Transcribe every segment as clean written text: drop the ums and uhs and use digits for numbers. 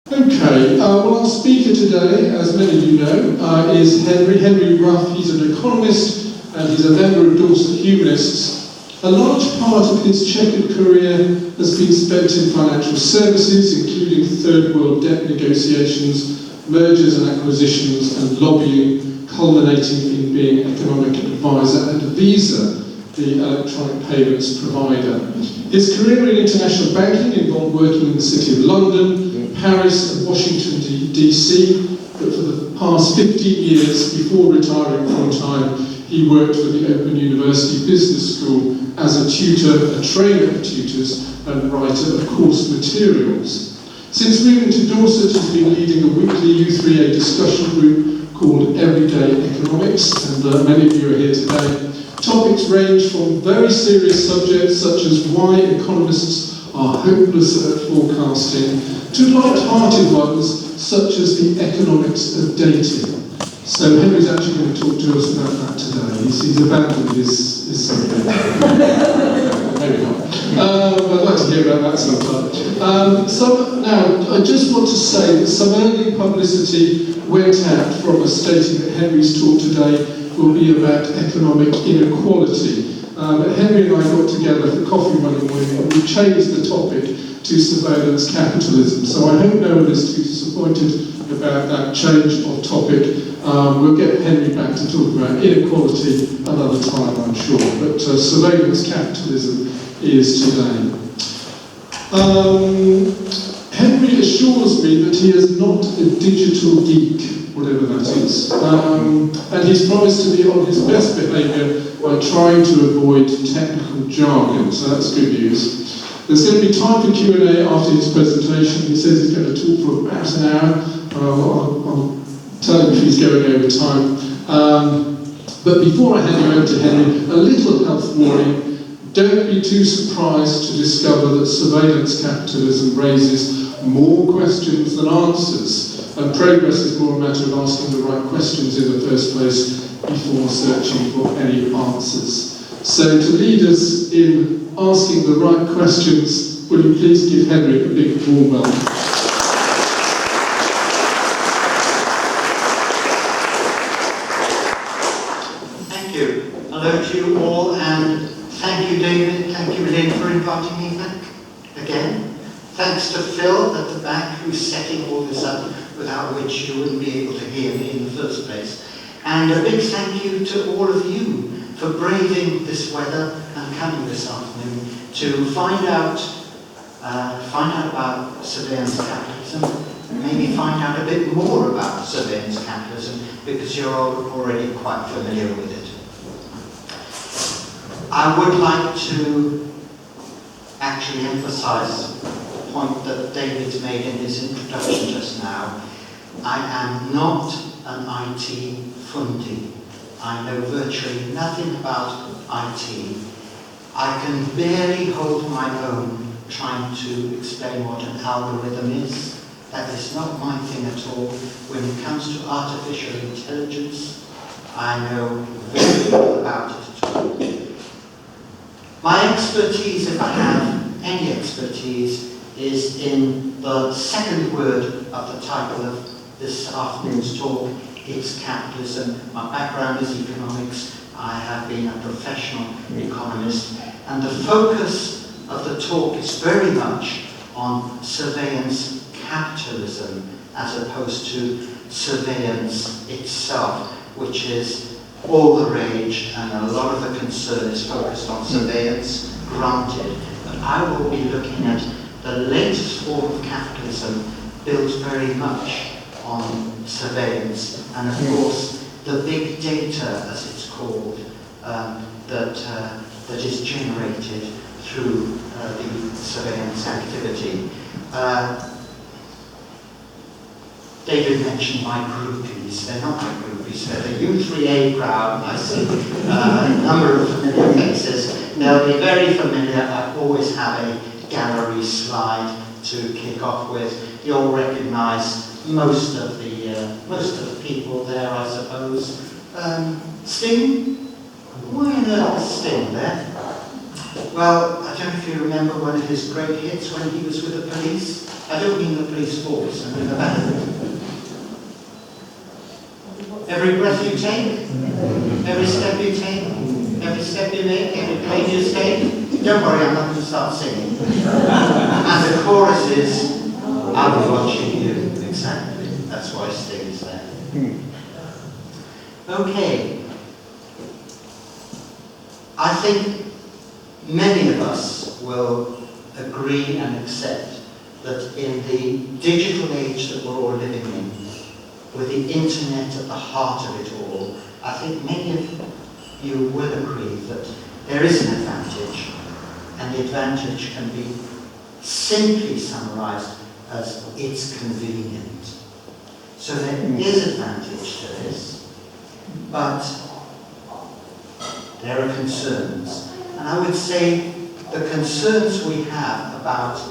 Okay, well, our speaker today, as many of you know, is Henri Ruff. He's an economist and he's a member of Dorset Humanists. A large part of his checkered career has been spent in financial services, including third world debt negotiations, mergers and acquisitions, and lobbying, culminating in being economic advisor at Visa, the electronic payments provider. His career in international banking involved working in the City of London, Paris and Washington DC, but for the past 15 years, before retiring full-time, he worked for the Open University Business School as a tutor, a trainer of tutors, and writer of course materials. Since moving to Dorset, he's been leading a weekly U3A discussion group called Everyday Economics, and many of you are here today. Topics range from very serious subjects such as why economists are hopeless at forecasting to light-hearted ones such as the economics of dating. So Henry's actually going to talk to us about that today. He's abandoned his subject. Maybe not. I'd like to hear about that sometime. Now, I just want to say that some early publicity went out from us stating that Henry's talk today will be about economic inequality. Henry and I got together for coffee one morning and we changed the topic to surveillance capitalism. So I hope no one is too disappointed about that change of topic. We'll get Henry back to talk about inequality another time, I'm sure. But surveillance capitalism is today. Henry assures me that he is not a digital geek, whatever that is. And he's promised to be on his best behaviour by trying to avoid technical jargon, so that's good news. There's going to be time for Q&A after his presentation. He says he's going to talk for about an hour. I'll tell him if he's going over time. But before I hand you over to Henry, a little health warning. Don't be too surprised to discover that surveillance capitalism raises more questions than answers. And progress is more a matter of asking the right questions in the first place before searching for any answers. So to lead us in asking the right questions, will you please give Henry a big warm welcome. Thank you. Hello to you all, and thank you, David. Thank you, Lynn, for inviting me back again. Thanks to Phil at the back, who's setting all this up, without which you wouldn't be able to hear me in the first place. And a big thank you to all of you for braving this weather and coming this afternoon to find out about surveillance capitalism, and maybe find out a bit more about surveillance capitalism, because you're already quite familiar with it. I would like to actually emphasize the point that David's made in his introduction just now. I am not an IT fundy. I know virtually nothing about IT. I can barely hold my own trying to explain what an algorithm is. That is not my thing at all. When it comes to artificial intelligence, I know very little about it at all. My expertise, if I have any expertise, is in the second word of the title of this afternoon's talk. It's capitalism. My background is economics. I have been a professional economist, and the focus of the talk is very much on surveillance capitalism as opposed to surveillance itself, which is all the rage, and a lot of the concern is focused on surveillance, granted. But I will be looking at the latest form of capitalism built very much on surveillance, and of course the big data, as it's called, that is generated through the surveillance activity. David mentioned my groupies. They're not my groupies, they're the U3A crowd. I see a number of familiar faces. They'll be very familiar. I always have a gallery slide to kick off with. You'll recognise most of the people there, I suppose. Sting? Why on earth is Sting there? Well, I don't know if you remember one of his great hits when he was with the police. I don't mean the police force, I mean the band. Every breath you take, every step you take, every step you make, every plane you take. Don't worry, I'm not going to start singing. And the chorus is, I'll be watching you. Exactly. That's why Sting is there. Okay. I think many of us will agree and accept that in the digital age that we're all living in, with the internet at the heart of it all, I think many of you will agree that there is an advantage, and the advantage can be simply summarised as it's convenient. So there is advantage to this, but there are concerns. And I would say the concerns we have about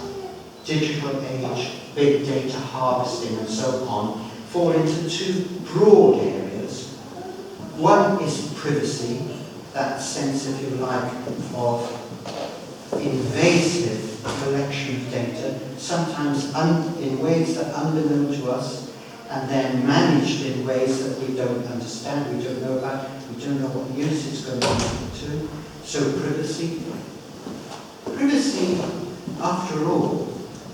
digital age, big data harvesting and so on, fall into two broad areas. One is privacy, that sense, if you like, of invasive collection of data, sometimes in ways that are unbeknown to us, and then managed in ways that we don't understand, we don't know about, we don't know what use it's going to. So privacy. Privacy, after all,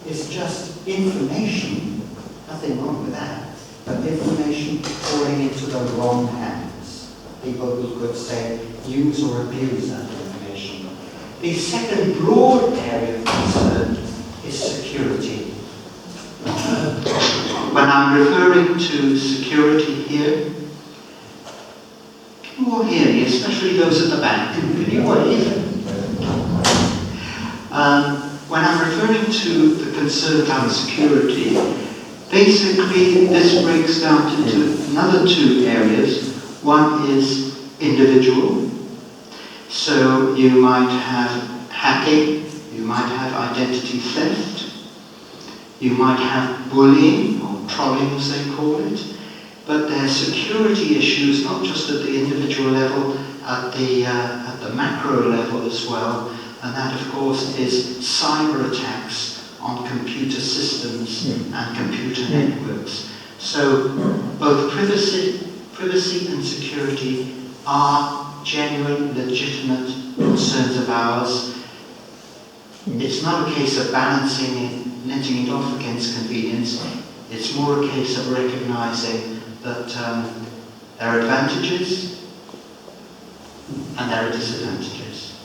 is just information. Nothing wrong with that. But information falling into the wrong hands. People who could say, use or abuse that information. The second broad area of concern is security. When I'm referring to security here, can you all hear me, especially those at the back? Can you all hear me? When I'm referring to the concern about security, basically this breaks down into another two areas. One is individual. So you might have hacking, you might have identity theft, you might have bullying, or trolling as they call it, but there are security issues not just at the individual level, at the macro level as well, and that of course is cyber attacks on computer systems and computer networks. So both privacy and security are genuine, legitimate concerns of ours. It's not a case of balancing it, netting it off against convenience. It's more a case of recognizing that there are advantages and there are disadvantages.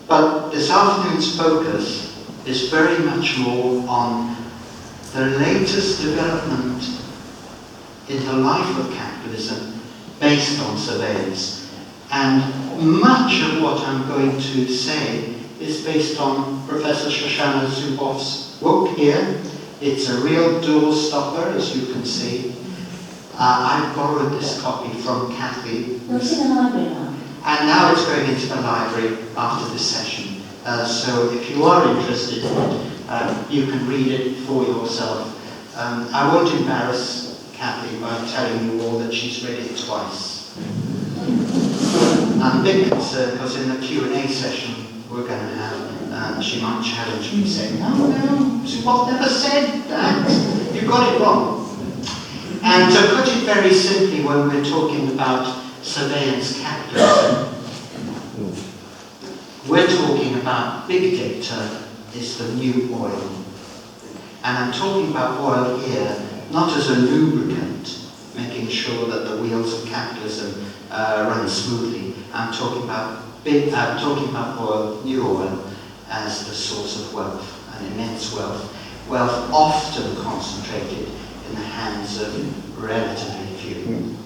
But this afternoon's focus is very much more on the latest development in the life of capitalism based on surveillance. And much of what I'm going to say is based on Professor Shoshana Zuboff's book here. It's a real door stopper, as you can see. I borrowed this copy from Kathy. It's in the library now. And now it's going into the library after this session. So if you are interested in it, you can read it for yourself. I won't embarrass Kathy by telling you all that she's read it twice. I'm a bit concerned because in the Q&A session we're going to have, she might challenge me saying, no, Zuboff never said that. You got it wrong. And to put it very simply, when we're talking about surveillance capitalism, we're talking about big data is the new oil. And I'm talking about oil here not as a lubricant, making sure that the wheels of capitalism run smoothly. I'm talking about oil, new oil, as the source of wealth, an immense wealth. Wealth often concentrated in the hands of relatively few.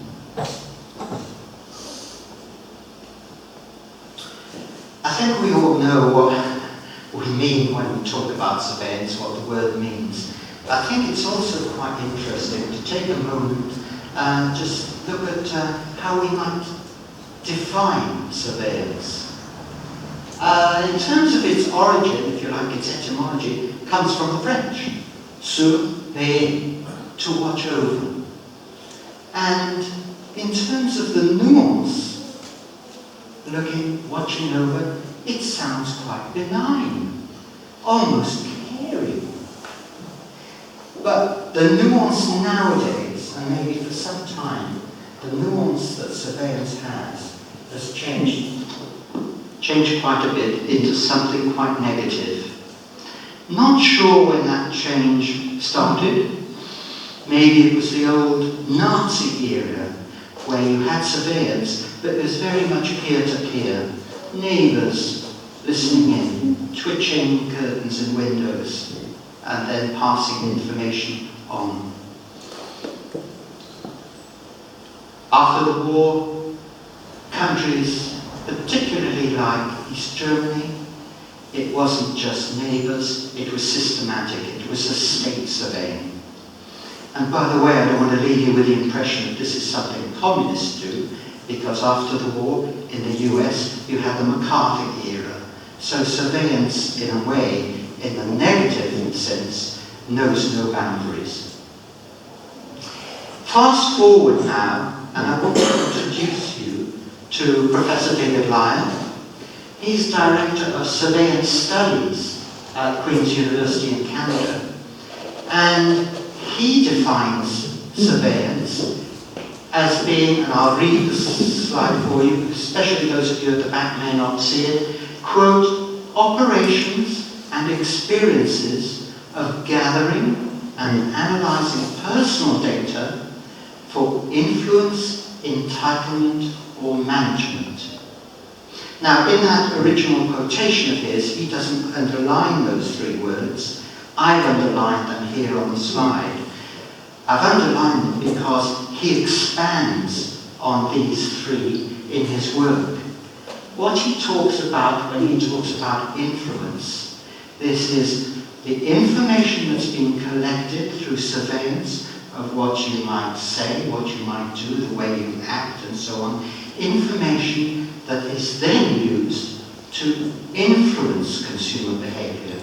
I think we all know what we mean when we talk about surveillance, what the word means. I think it's also quite interesting to take a moment and just look at how we might define surveillance. In terms of its origin, if you like, its etymology, comes from the French. Surveiller, to watch over. And in terms of the nuance, watching over, it sounds quite benign, almost caring. But the nuance nowadays, and maybe for some time, the nuance that surveillance has changed quite a bit into something quite negative. Not sure when that change started. Maybe it was the old Nazi era, where you had surveillance, but it was very much peer-to-peer. Neighbours listening in, twitching curtains and windows, and then passing information on. After the war, countries, particularly like East Germany, it wasn't just neighbours, it was systematic, it was a state surveying. And by the way, I don't want to leave you with the impression that this is something communists do, because after the war, in the US, you had the McCarthy era. So surveillance, in a way, in the negative sense, knows no boundaries. Fast forward now, and I want to introduce you to Professor David Lyon. He's Director of Surveillance Studies at Queen's University in Canada. And he defines surveillance as being, and I'll read this slide for you, especially those of you at the back may not see it, quote, operations and experiences of gathering and analysing personal data for influence, entitlement, or management. Now, in that original quotation of his, he doesn't underline those three words. I've underlined them here on the slide. I've underlined them because he expands on these three in his work. What he talks about when he talks about influence, this is the information that's being collected through surveillance of what you might say, what you might do, the way you act, and so on. Information that is then used to influence consumer behaviour.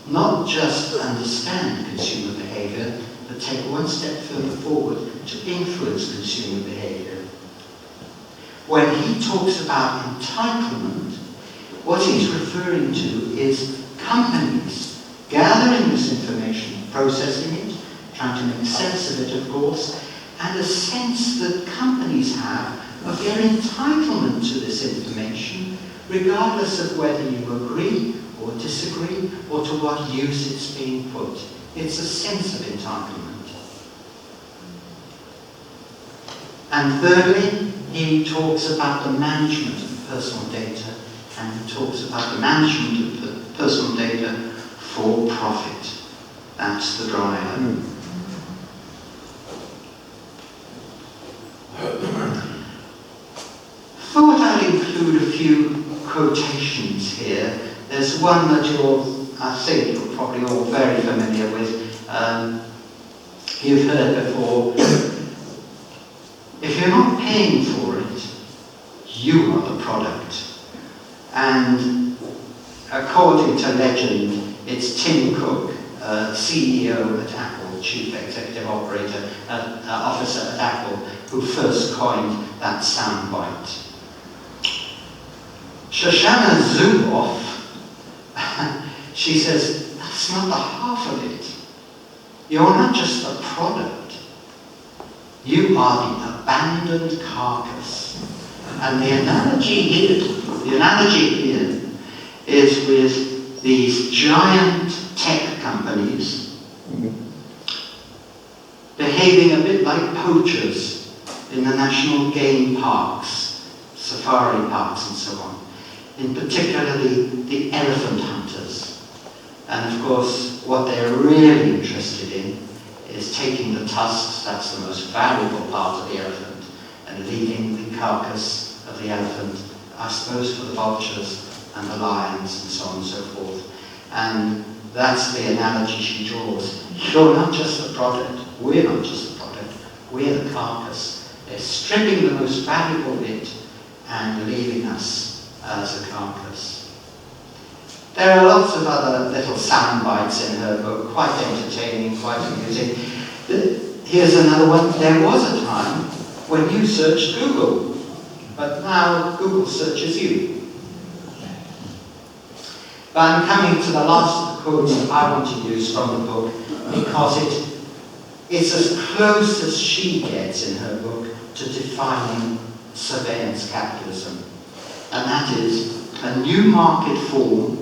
Not just understand consumer behaviour, but take one step further forward to influence consumer behaviour. When he talks about entitlement, what he's referring to is companies gathering this information, processing it, trying to make sense of it, of course, and a sense that companies have of their entitlement to this information, regardless of whether you agree or disagree, or to what use it's being put. It's a sense of entitlement. And thirdly, he talks about the management of personal data, and he talks about the management of personal data for profit. That's the driver. Thought I'd include a few quotations here. There's one that I think you're probably all very familiar with. You've heard before. If you're not paying for it, you are the product. And according to legend, it's Tim Cook, CEO at Apple, Chief Executive Officer at Apple, who first coined that soundbite. Shoshana Zuboff, she says, that's not the half of it. You're not just the product. You are the abandoned carcass. And the analogy here is with these giant tech companies behaving a bit like poachers in the national game parks, safari parks and so on. In particular the elephant hunters. And of course, what they're really interested in is taking the tusks, that's the most valuable part of the elephant, and leaving the carcass of the elephant, I suppose, for the vultures and the lions and so on and so forth. And that's the analogy she draws. You're not just the product, we're not just the product, we're the carcass. They're stripping the most valuable bit and leaving us as a carcass. There are lots of other little sound bites in her book, quite entertaining, quite amusing. Here's another one. There was a time when you searched Google, but now Google searches you. But I'm coming to the last of the quotes that I want to use from the book, because it's as close as she gets in her book to defining surveillance capitalism. And that is a new market form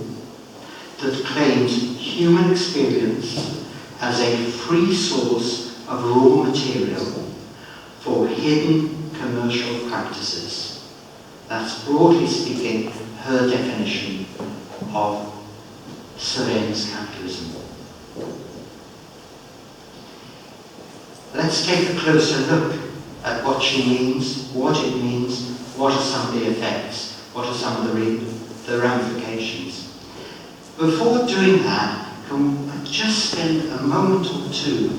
that claims human experience as a free source of raw material for hidden commercial practices. That's, broadly speaking, her definition of surveillance capitalism. Let's take a closer look at what she means, what it means, what are some of the effects, what are some of the ramifications. Before doing that, can I just spend a moment or two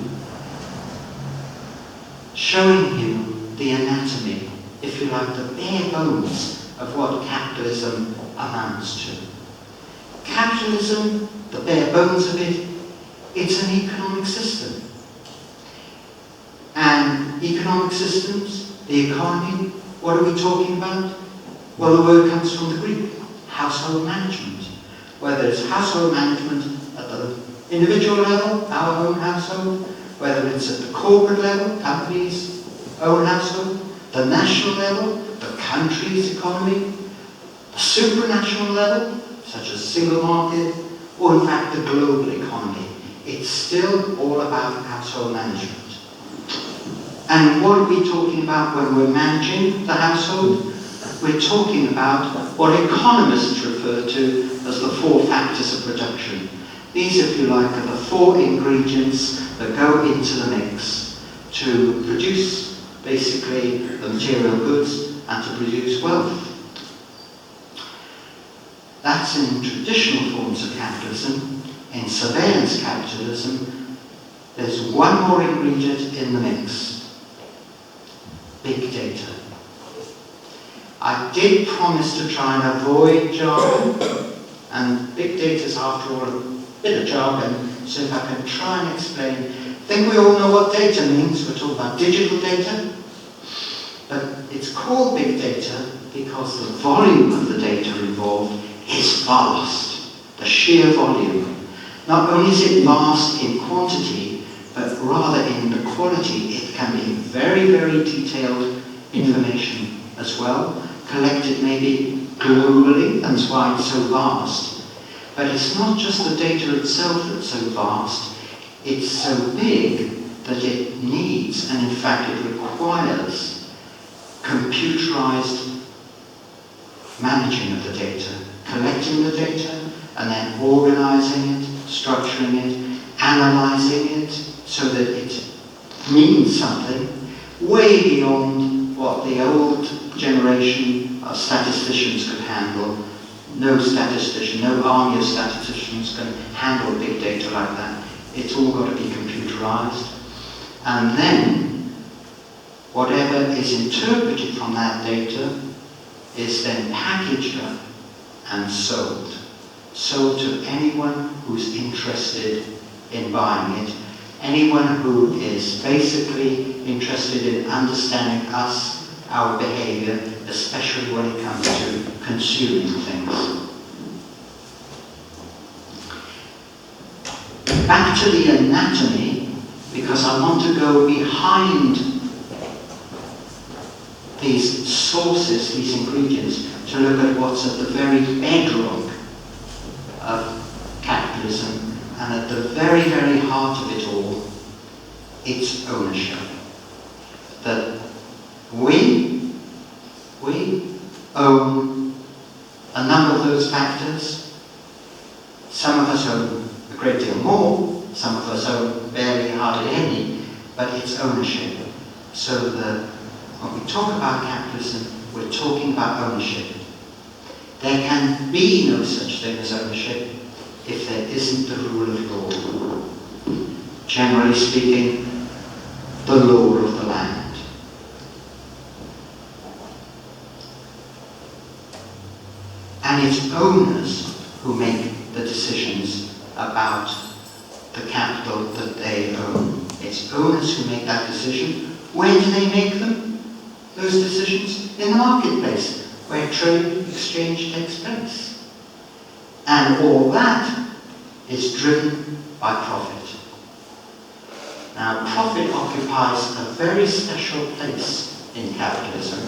showing you the anatomy, if you like, the bare bones of what capitalism amounts to. Capitalism, the bare bones of it, it's an economic system. And economic systems, the economy, what are we talking about? Well, the word comes from the Greek, household management. Whether it's household management at the individual level, our own household, whether it's at the corporate level, companies' own household, the national level, the country's economy, the supranational level, such as single market, or in fact the global economy. It's still all about household management. And what are we talking about when we're managing the household? We're talking about what economists refer to as the 4 factors of production. These, if you like, are the 4 ingredients that go into the mix to produce, basically, the material goods and to produce wealth. That's in traditional forms of capitalism. In surveillance capitalism, there's one more ingredient in the mix: big data. I did promise to try and avoid jargon, and big data is, after all, a bit of jargon, so if I can try and explain. I think we all know what data means. We're talking about digital data, but it's called big data because the volume of the data involved is vast, the sheer volume. Not only is it vast in quantity, but rather in the quality. It can be very, very detailed information as well, collected maybe globally, that's why it's so vast. But it's not just the data itself that's so vast, it's so big that it needs, and in fact it requires, computerized managing of the data, collecting the data, and then organizing it, structuring it, analyzing it, so that it means something way beyond what the old generation of statisticians could handle. No statistician, no army of statisticians can handle big data like that. It's all got to be computerized. And then, whatever is interpreted from that data is then packaged up and sold. Sold to anyone who's interested in buying it, anyone who is basically interested in understanding us, our behaviour, especially when it comes to consuming things. Back to the anatomy, because I want to go behind these sources, these ingredients, to look at what's at the very bedrock of capitalism, and at the very, very heart of it all, it's ownership. That we own a number of those factors. Some of us own a great deal more, some of us own barely, hardly any, but it's ownership. So that when we talk about capitalism, we're talking about ownership. There can be no such thing as ownership if there isn't the rule of law. Generally speaking, the law of the land. And it's owners who make the decisions about the capital that they own. It's owners who make that decision. Where do they make them? Those decisions? In the marketplace, where trade exchange takes place. And all that is driven by profit. Now, profit occupies a very special place in capitalism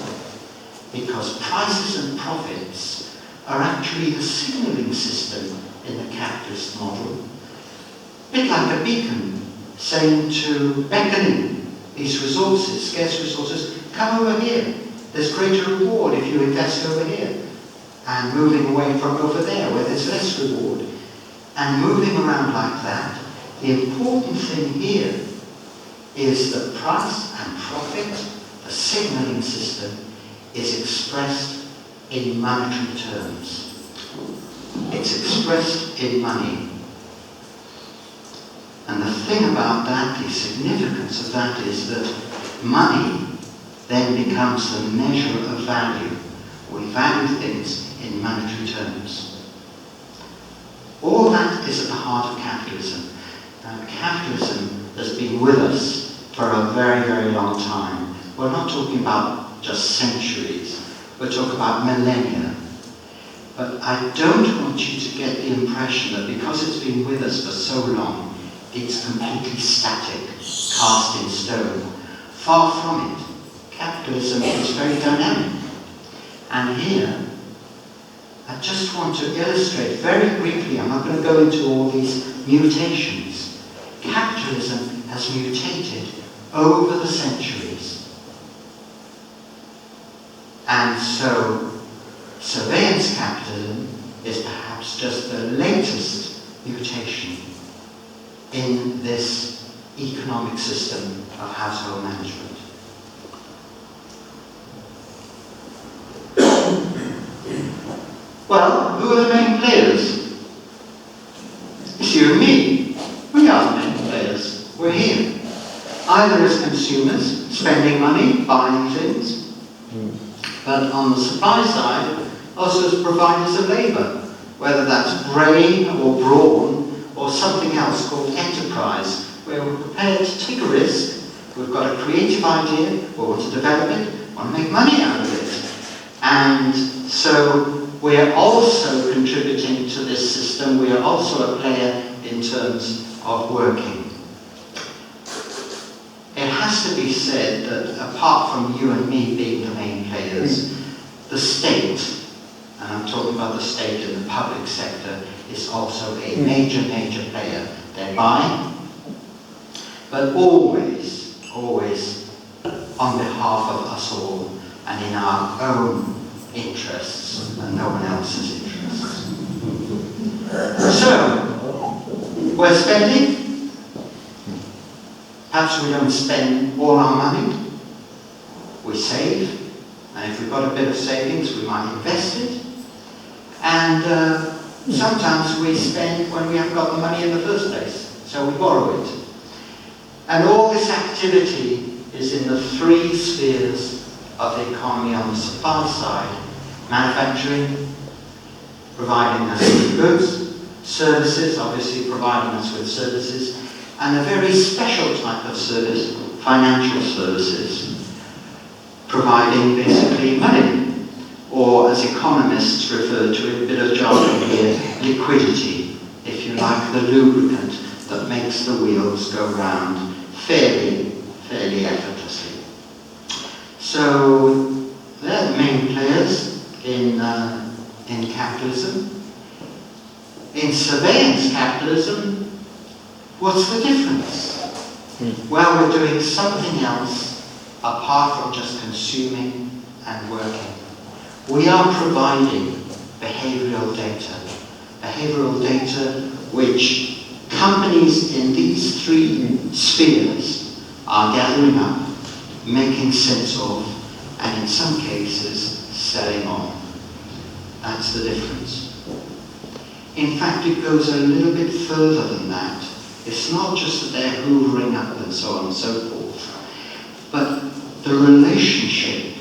because prices and profits are actually the signalling system in the capitalist model. A bit like a beacon saying to beckoning these resources, scarce resources, come over here. There's greater reward if you invest over here. And moving away from over there where there's less reward. And moving around like that, the important thing here is that price and profit, the signalling system, is expressed in monetary terms. It's expressed in money. And the thing about that, the significance of that is that money then becomes the measure of value. We value things in monetary terms. All that is at the heart of capitalism. Now, capitalism has been with us for a very, very long time. We're not talking about just centuries. We're talking about millennia. But I don't want you to get the impression that because it's been with us for so long, it's completely static, cast in stone. Far from it. Capitalism is very dynamic. And here, I just want to illustrate very briefly, I'm not going to go into all these mutations. Capitalism has mutated over the centuries. And so, surveillance capitalism is perhaps just the latest mutation in this economic system of household management. Well, who are the main players? It's you and me. We are the main players. We're here. Either as consumers, spending money, buying things, but on the supply side, also as providers of labour, whether that's brain or brawn or something else called enterprise, where we're prepared to take a risk, we've got a creative idea, we want to develop it, want to make money out of it. And so we're also contributing to this system, we are also a player in terms of working. It has to be said that apart from you and me being the main players, the state, and I'm talking about the state in the public sector, is also a major, major player. They're buying, but always, always on behalf of us all and in our own interests and no one else's interests. So, we're spending. Perhaps we don't spend all our money. We save, and if we've got a bit of savings, we might invest it. And sometimes we spend when we haven't got the money in the first place, so we borrow it. And all this activity is in the three spheres of the economy on the supply side: manufacturing, providing us with goods; services, obviously providing us with services; and a very special type of service, financial services, providing basically money, or as economists refer to it, a bit of jargon here, liquidity, if you like, the lubricant that makes the wheels go round fairly effortlessly. So they're the main players in capitalism. In surveillance capitalism, what's the difference? Well, we're doing something else apart from just consuming and working. We are providing behavioural data which companies in these three spheres are gathering up, making sense of, and in some cases, selling on. That's the difference. In fact, it goes a little bit further than that. It's not just that they're hoovering up and so on and so forth, but the relationship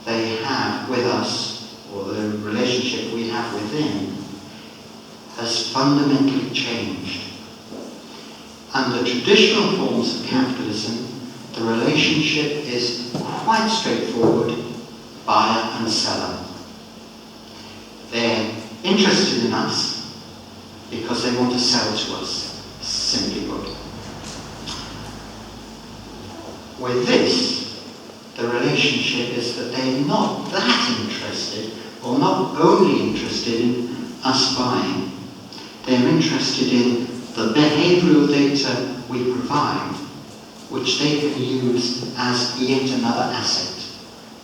they have with us, or the relationship we have with them, has fundamentally changed. Under traditional forms of capitalism, the relationship is quite straightforward: buyer and seller. They're interested in us, because they want to sell to us, simply put. With this, the relationship is that they're not that interested, or not only interested in us buying. They're interested in the behavioural data we provide, which they can use as yet another asset.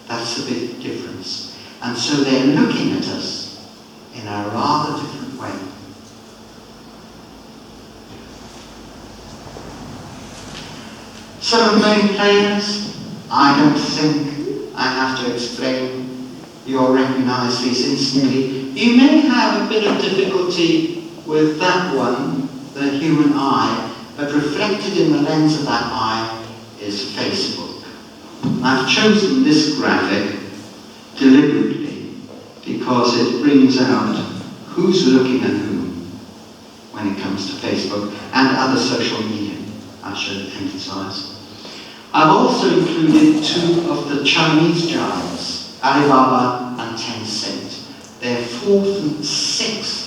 That's the big difference. And so they're looking at us in a rather different way. Some of the main players, I don't think I have to explain. You'll recognise these instantly. You may have a bit of difficulty with that one, the human eye, but reflected in the lens of that eye is Facebook. I've chosen this graphic deliberately because it brings out who's looking at whom when it comes to Facebook and other social media, I should emphasise. I've also included two of the Chinese giants, Alibaba and Tencent. They're 4th and 6th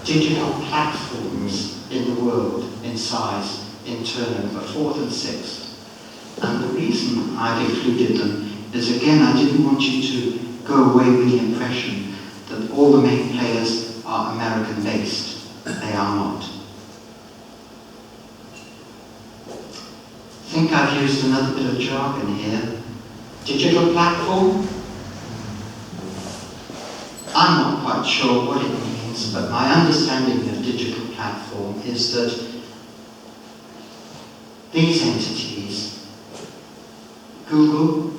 digital platforms in the world in size, in turnover, 4th and 6th. And the reason I've included them is, again, I didn't want you to go away with the impression that all the main players are American-based. They are not. I think I've used another bit of jargon here. Digital platform? I'm not quite sure what it means, but my understanding of digital platform is that these entities, Google,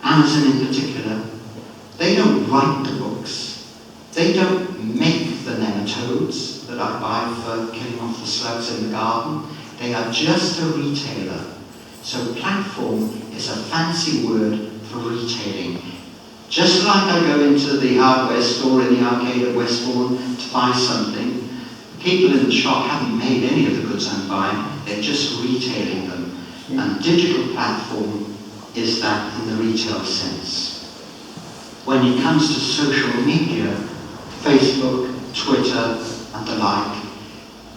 Amazon in particular, they don't write the books. They don't make the nematodes that I buy for killing off the slugs in the garden. They are just a retailer. So platform is a fancy word for retailing. Just like I go into the hardware store in the arcade at Westbourne to buy something, people in the shop haven't made any of the goods I'm buying, they're just retailing them. And digital platform is that in the retail sense. When it comes to social media, Facebook, Twitter, and the like,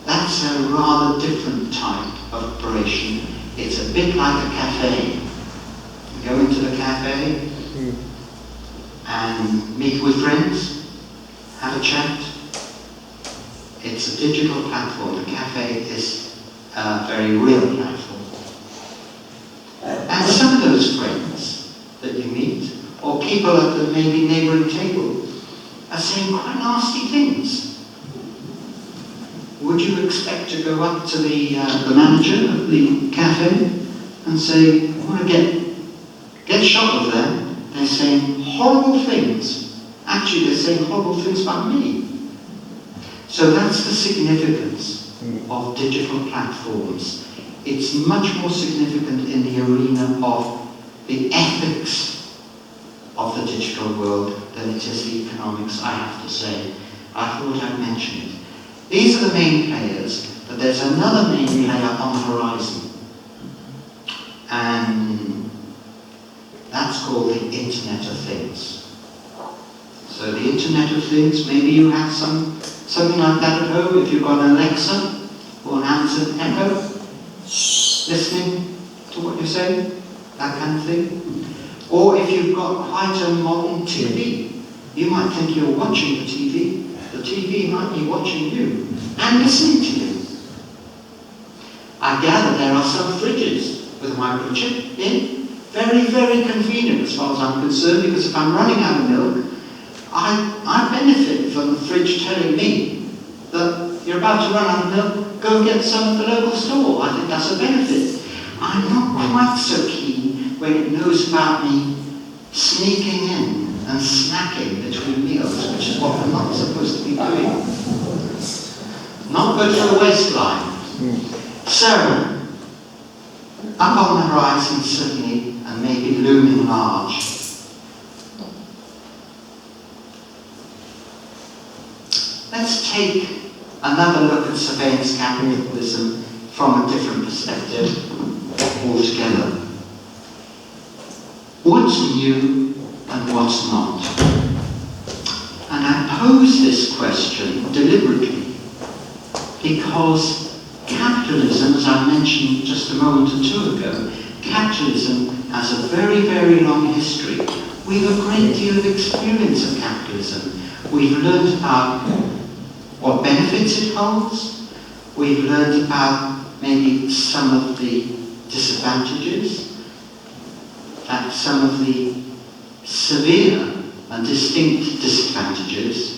that's a rather different type of operation. It's a bit like a cafe. You go into the cafe and meet with friends, have a chat. It's a digital platform. The cafe is a very real platform. And some of those friends that you meet, or people at the maybe neighbouring table, are saying quite nasty things. Would you expect to go up to the manager of the cafe and say, I want to get shot of them? They're saying horrible things. Actually, they're saying horrible things about me. So that's the significance of digital platforms. It's much more significant in the arena of the ethics of the digital world than it is the economics, I have to say. I thought I'd mention it. These are the main players, but there's another main player on the horizon. And that's called the Internet of Things. So the Internet of Things, maybe you have something like that at home, if you've got an Alexa or an Amazon Echo, listening to what you're saying, that kind of thing. Or if you've got quite a modern TV, you might think you're watching the TV. The TV might be watching you and listening to you. I gather there are some fridges with a microchip in. Very, very convenient as far as I'm concerned, because if I'm running out of milk, I benefit from the fridge telling me that you're about to run out of milk, go and get some at the local store. I think that's a benefit. I'm not quite so keen when it knows about me sneaking in and snacking between meals, which is what we're not supposed to be doing. Not good for the waistline. So, up on the horizon certainly, and maybe looming large. Let's take another look at surveillance capitalism from a different perspective altogether. What's new and what's not? And I pose this question deliberately because capitalism, as I mentioned just a moment or two ago, capitalism has a very, very long history. We have a great deal of experience of capitalism. We've learned about what benefits it holds. We've learned about maybe some of the disadvantages, that some of the severe and distinct disadvantages,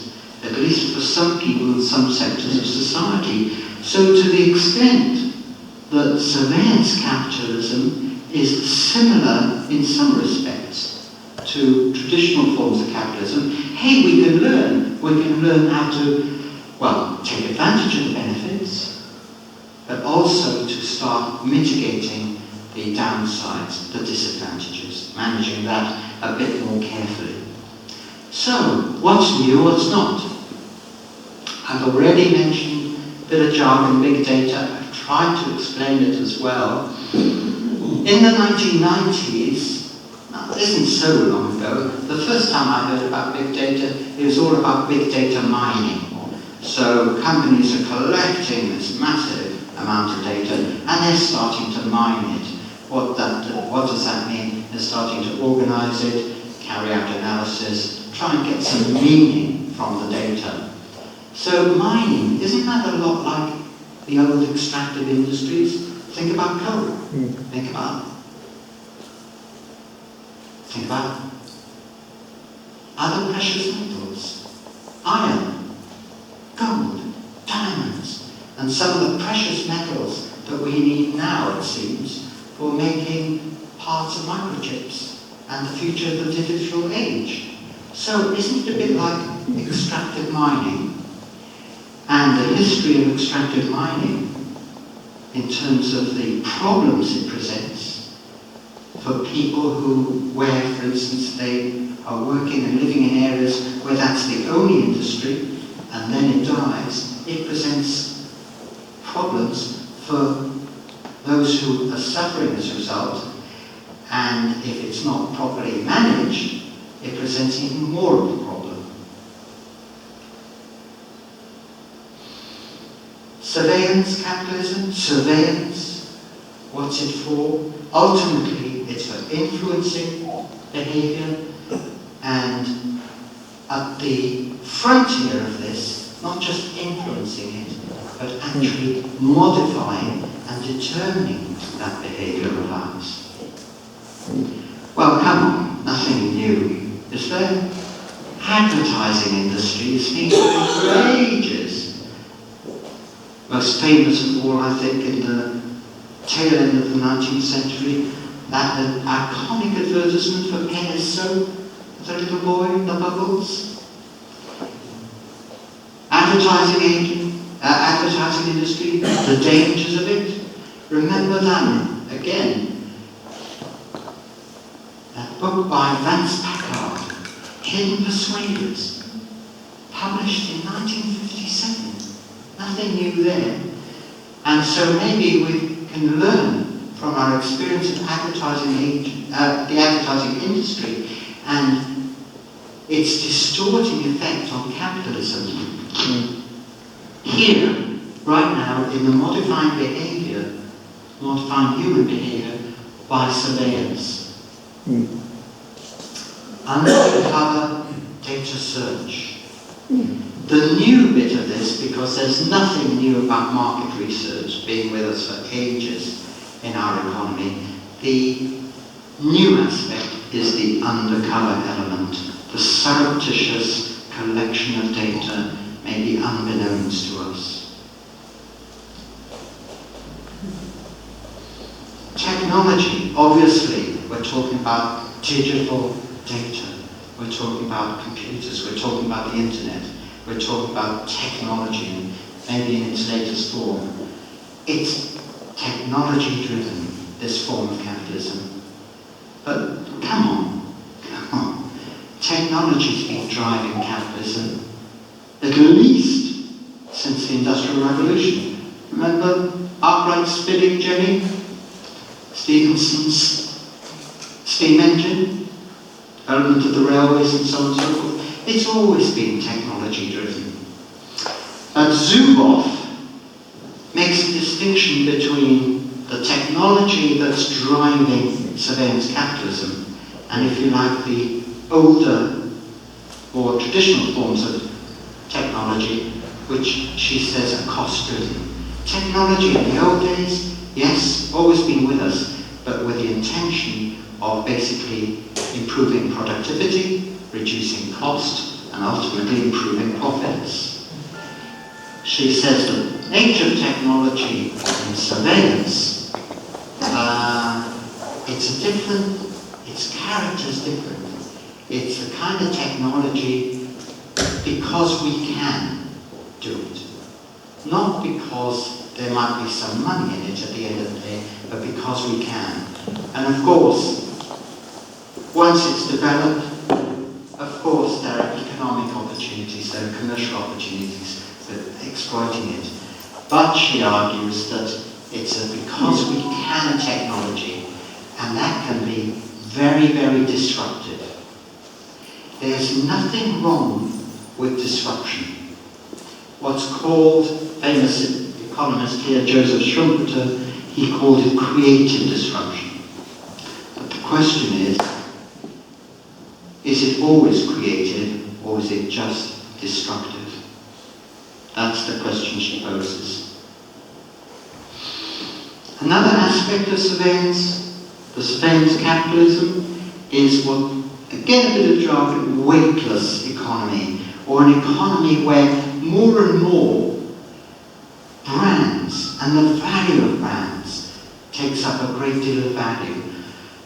at least for some people in some sectors of society. So to the extent that surveillance capitalism is similar in some respects to traditional forms of capitalism, hey, we can learn how to, well, take advantage of the benefits, but also to start mitigating the downsides, the disadvantages, managing that a bit more carefully. So, what's new, what's not? I've already mentioned a bit of jargon, big data. I've tried to explain it as well. In the 1990s, now this isn't so long ago, the first time I heard about big data, it was all about big data mining. So companies are collecting this massive amount of data and they're starting to mine it. What does that mean? They're starting to organize it, carry out analysis, try and get some meaning from the data. So mining, isn't that a lot like the old extractive industries? Think about coal. Think about other precious metals, iron, gold, diamonds, and some of the precious metals that we need now, it seems, for making parts of microchips and the future of the digital age. So isn't it a bit like extractive mining? And the history of extractive mining in terms of the problems it presents for people where, for instance, they are working and living in areas where that's the only industry and then it dies, it presents problems for those who are suffering as a result, and if it's not properly managed, it presents even more of a problem. Surveillance capitalism, surveillance, what's it for? Ultimately, it's for influencing behaviour, and at the frontier of this, not just influencing it, but actually modifying and determining that behaviour of ours. Well, come on, nothing new, is there? Advertising industry has been going for ages. Most famous of all, I think, in the tail end of the 19th century, that iconic advertisement for Pear's soap, the little boy in the bubbles. Advertising industry, the dangers of it. Remember that again. That book by Vance Packard, Hidden Persuaders, published in 1957. Nothing new there. And so maybe we can learn from our experience of the advertising industry and its distorting effect on capitalism. Here, right now, in the modifying human behaviour by surveillance. Undercover data search. The new bit of this, because there's nothing new about market research being with us for ages in our economy, the new aspect is the undercover element, the surreptitious collection of data, maybe unbeknownst to us. Technology, obviously, we're talking about digital data, we're talking about computers, we're talking about the internet, we're talking about technology, maybe in its latest form. It's technology-driven, this form of capitalism. But come on. Technology's been driving capitalism, at least since the Industrial Revolution. Remember Arkwright's spinning jenny? Stephenson's steam engine? Development of the railways and so on and so forth. It's always been technology But Zuboff makes a distinction between the technology that's driving surveillance capitalism and, if you like, the older, more traditional forms of technology, which she says are cost-driven. Technology in the old days, yes, always been with us, but with the intention of basically improving productivity, reducing cost, and ultimately improving profits. She says the nature of technology in surveillance, its character is different. It's the kind of technology because we can do it. Not because there might be some money in it at the end of the day, but because we can. And of course, once it's developed, of course there are economic opportunities, there are commercial opportunities for exploiting it. But she argues that it's because we can technology, and that can be very, very disruptive. There's nothing wrong with disruption. What's called, famous economist here, Joseph Schumpeter, he called it creative disruption. But the question is it always creative or is it just destructive? That's the question she poses. Another aspect of surveillance, the surveillance capitalism, is what, again a bit of jargon, weightless economy, or an economy where more and more brands and the value of brands takes up a great deal of value.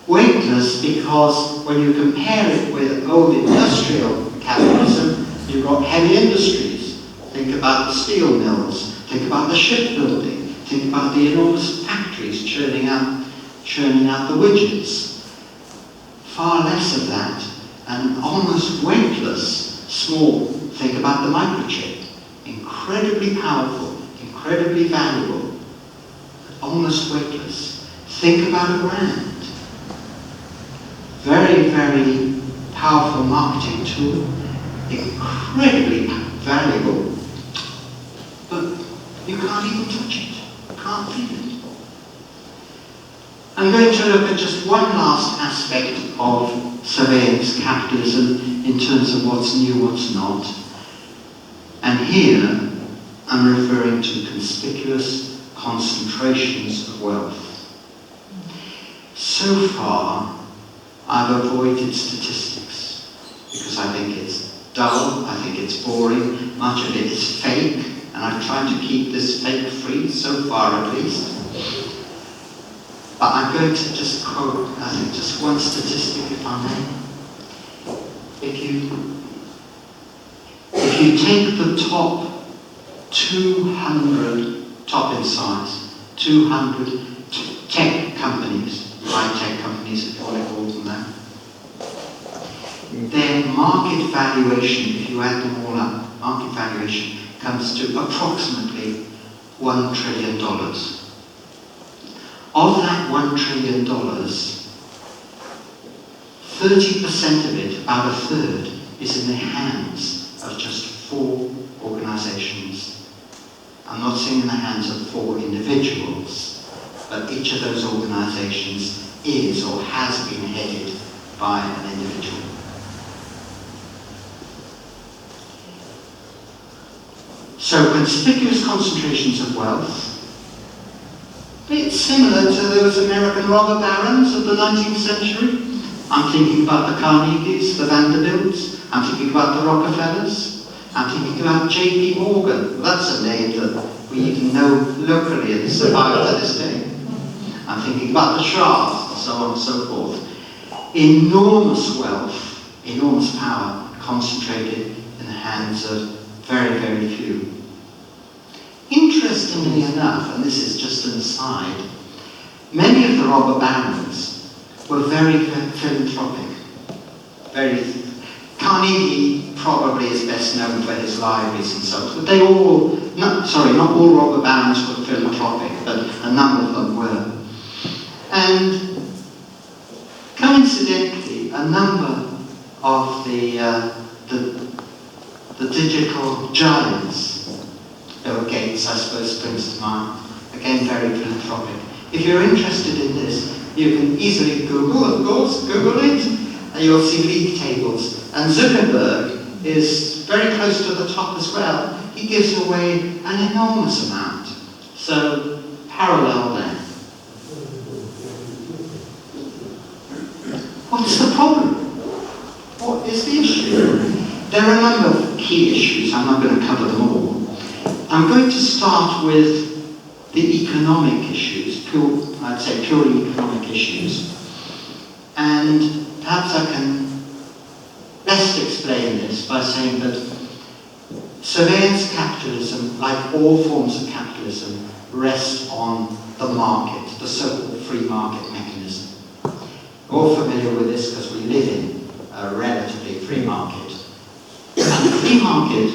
Weightless because when you compare it with old industrial capitalism, you've got heavy industries. Think about the steel mills, think about the shipbuilding, think about the enormous factories churning out the widgets. Far less of that, and almost weightless, small. Think about the microchip. Incredibly powerful, incredibly valuable, almost weightless. Think about a brand. Very, very powerful marketing tool, incredibly valuable, but you can't even touch it, can't feel it. I'm going to look at just one last aspect of surveillance capitalism in terms of what's new, what's not. And here, I'm referring to conspicuous concentrations of wealth. So far, I've avoided statistics because I think it's dull, I think it's boring, much of it is fake, and I've tried to keep this fake-free, so far at least. But I'm going to just quote, I think, just one statistic, if I may. If you take the top 200, top in size, 200 tech companies, high-tech companies, if you want to call them that, their market valuation, if you add them all up, market valuation comes to approximately $1 trillion. Of that $1 trillion, 30% of it, about a third, is in the hands of just 4 organizations. I'm not saying in the hands of 4 individuals, but each of those organizations is or has been headed by an individual. So conspicuous concentrations of wealth. It's similar to those American robber barons of the 19th century. I'm thinking about the Carnegies, the Vanderbilts. I'm thinking about the Rockefellers. I'm thinking about J.P. Morgan. That's a name that we even know locally and survives to this day. I'm thinking about the Shahs, and so on and so forth. Enormous wealth, enormous power concentrated in the hands of very, very few. Interestingly enough, and this is just an aside, many of the robber barons were very philanthropic. Carnegie probably is best known for his libraries and so on, but they all, not all robber barons were philanthropic, but a number of them were. And coincidentally, a number of the digital giants Bill Gates, I suppose, springs to mind. Again, very philanthropic. If you're interested in this, you can easily Google, of course, Google it, and you'll see league tables. And Zuckerberg is very close to the top as well. He gives away an enormous amount. So, parallel there. What's the problem? What is the issue? There are a number of key issues. I'm not going to cover them all. I'm going to start with the economic issues, I'd say purely economic issues. And perhaps I can best explain this by saying that surveillance capitalism, like all forms of capitalism, rests on the market, the so-called free market mechanism. We're all familiar with this because we live in a relatively free market. And the free market,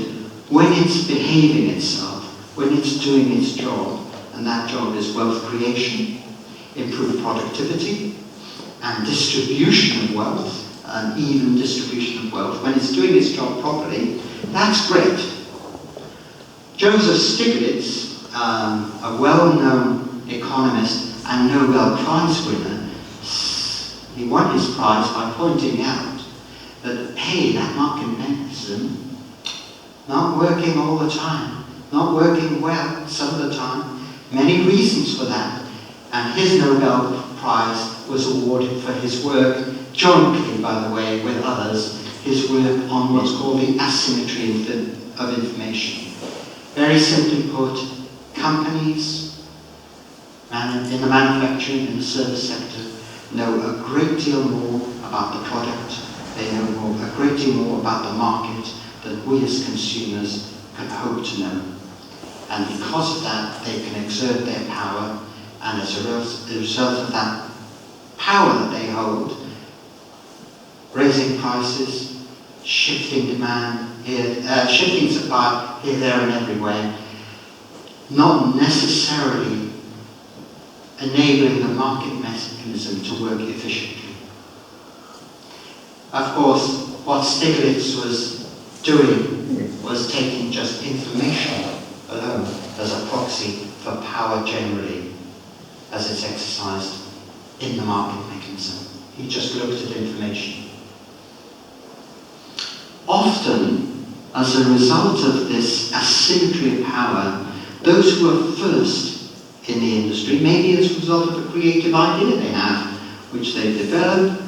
when it's behaving itself, when it's doing its job, and that job is wealth creation, improved productivity, and distribution of wealth, an even distribution of wealth, when it's doing its job properly, that's great. Joseph Stiglitz, a well-known economist and Nobel Prize winner, he won his prize by pointing out that, hey, that market mechanism, not working all the time, not working well some of the time, many reasons for that, and his Nobel Prize was awarded for his work, jointly, by the way, with others, his work on what's called the asymmetry of information. Very simply put, companies in the manufacturing and the service sector know a great deal more about the product, they know a great deal more about the market than we as consumers can hope to know. And because of that, they can exert their power, and as a result of that power that they hold, raising prices, shifting demand, shifting supply here, there, and everywhere, not necessarily enabling the market mechanism to work efficiently. Of course, what Stiglitz was doing was taking just information alone as a proxy for power generally, as it's exercised in the market mechanism. He just looked at information. Often, as a result of this asymmetry of power, those who are first in the industry, maybe as a result of a creative idea they have, which they've developed,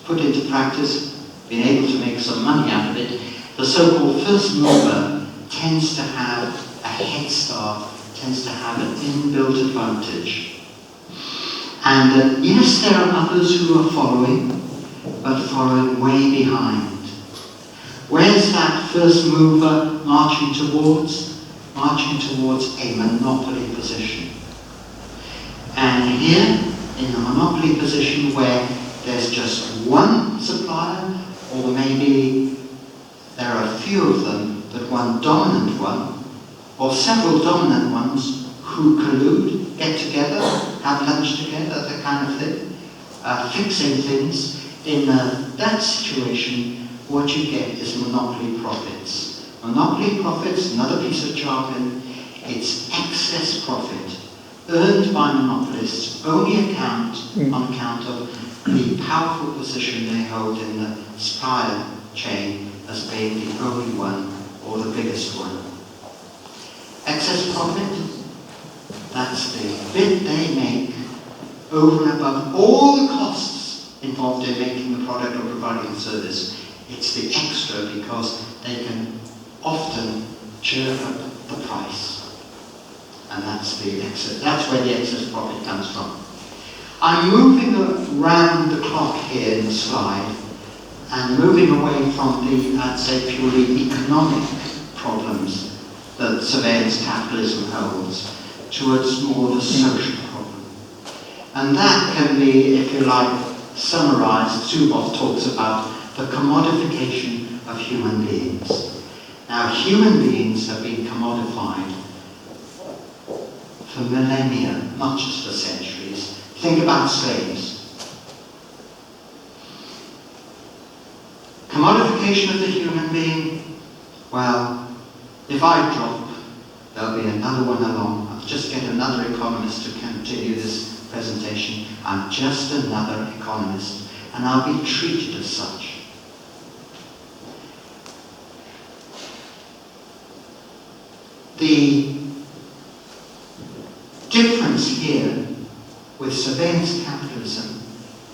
put into practice, been able to make some money out of it, the so-called first mover tends to have a head start, tends to have an inbuilt advantage. And yes, there are others who are following, but following way behind. Where's that first mover marching towards? Marching towards a monopoly position. And here, in the monopoly position where there's just one supplier, or maybe there are a few of them, but one dominant one, or several dominant ones who collude, get together, have lunch together, that kind of thing, fixing things. In that situation, what you get is monopoly profits. Monopoly profits, another piece of jargon, it's excess profit earned by monopolists only on account of the powerful position they hold in the supply chain as being the only one or the biggest one. Excess profit, that's the bit they make over and above all the costs involved in making the product or providing the service. It's the extra because they can often jerk up the price. And that's where the excess profit comes from. I'm moving around the clock here in the slide and moving away from the, I'd say, purely economic problems that surveillance capitalism holds towards more of a social problem. And that can be, if you like, summarized. Zuboff talks about the commodification of human beings. Now, human beings have been commodified for millennia, not just for centuries. Think about slaves. Commodification of the human being, well, if I drop, they'll there'll be another one along. I'll just get another economist to continue this presentation. I'm just another economist, and I'll be treated as such. The difference here with surveillance capitalism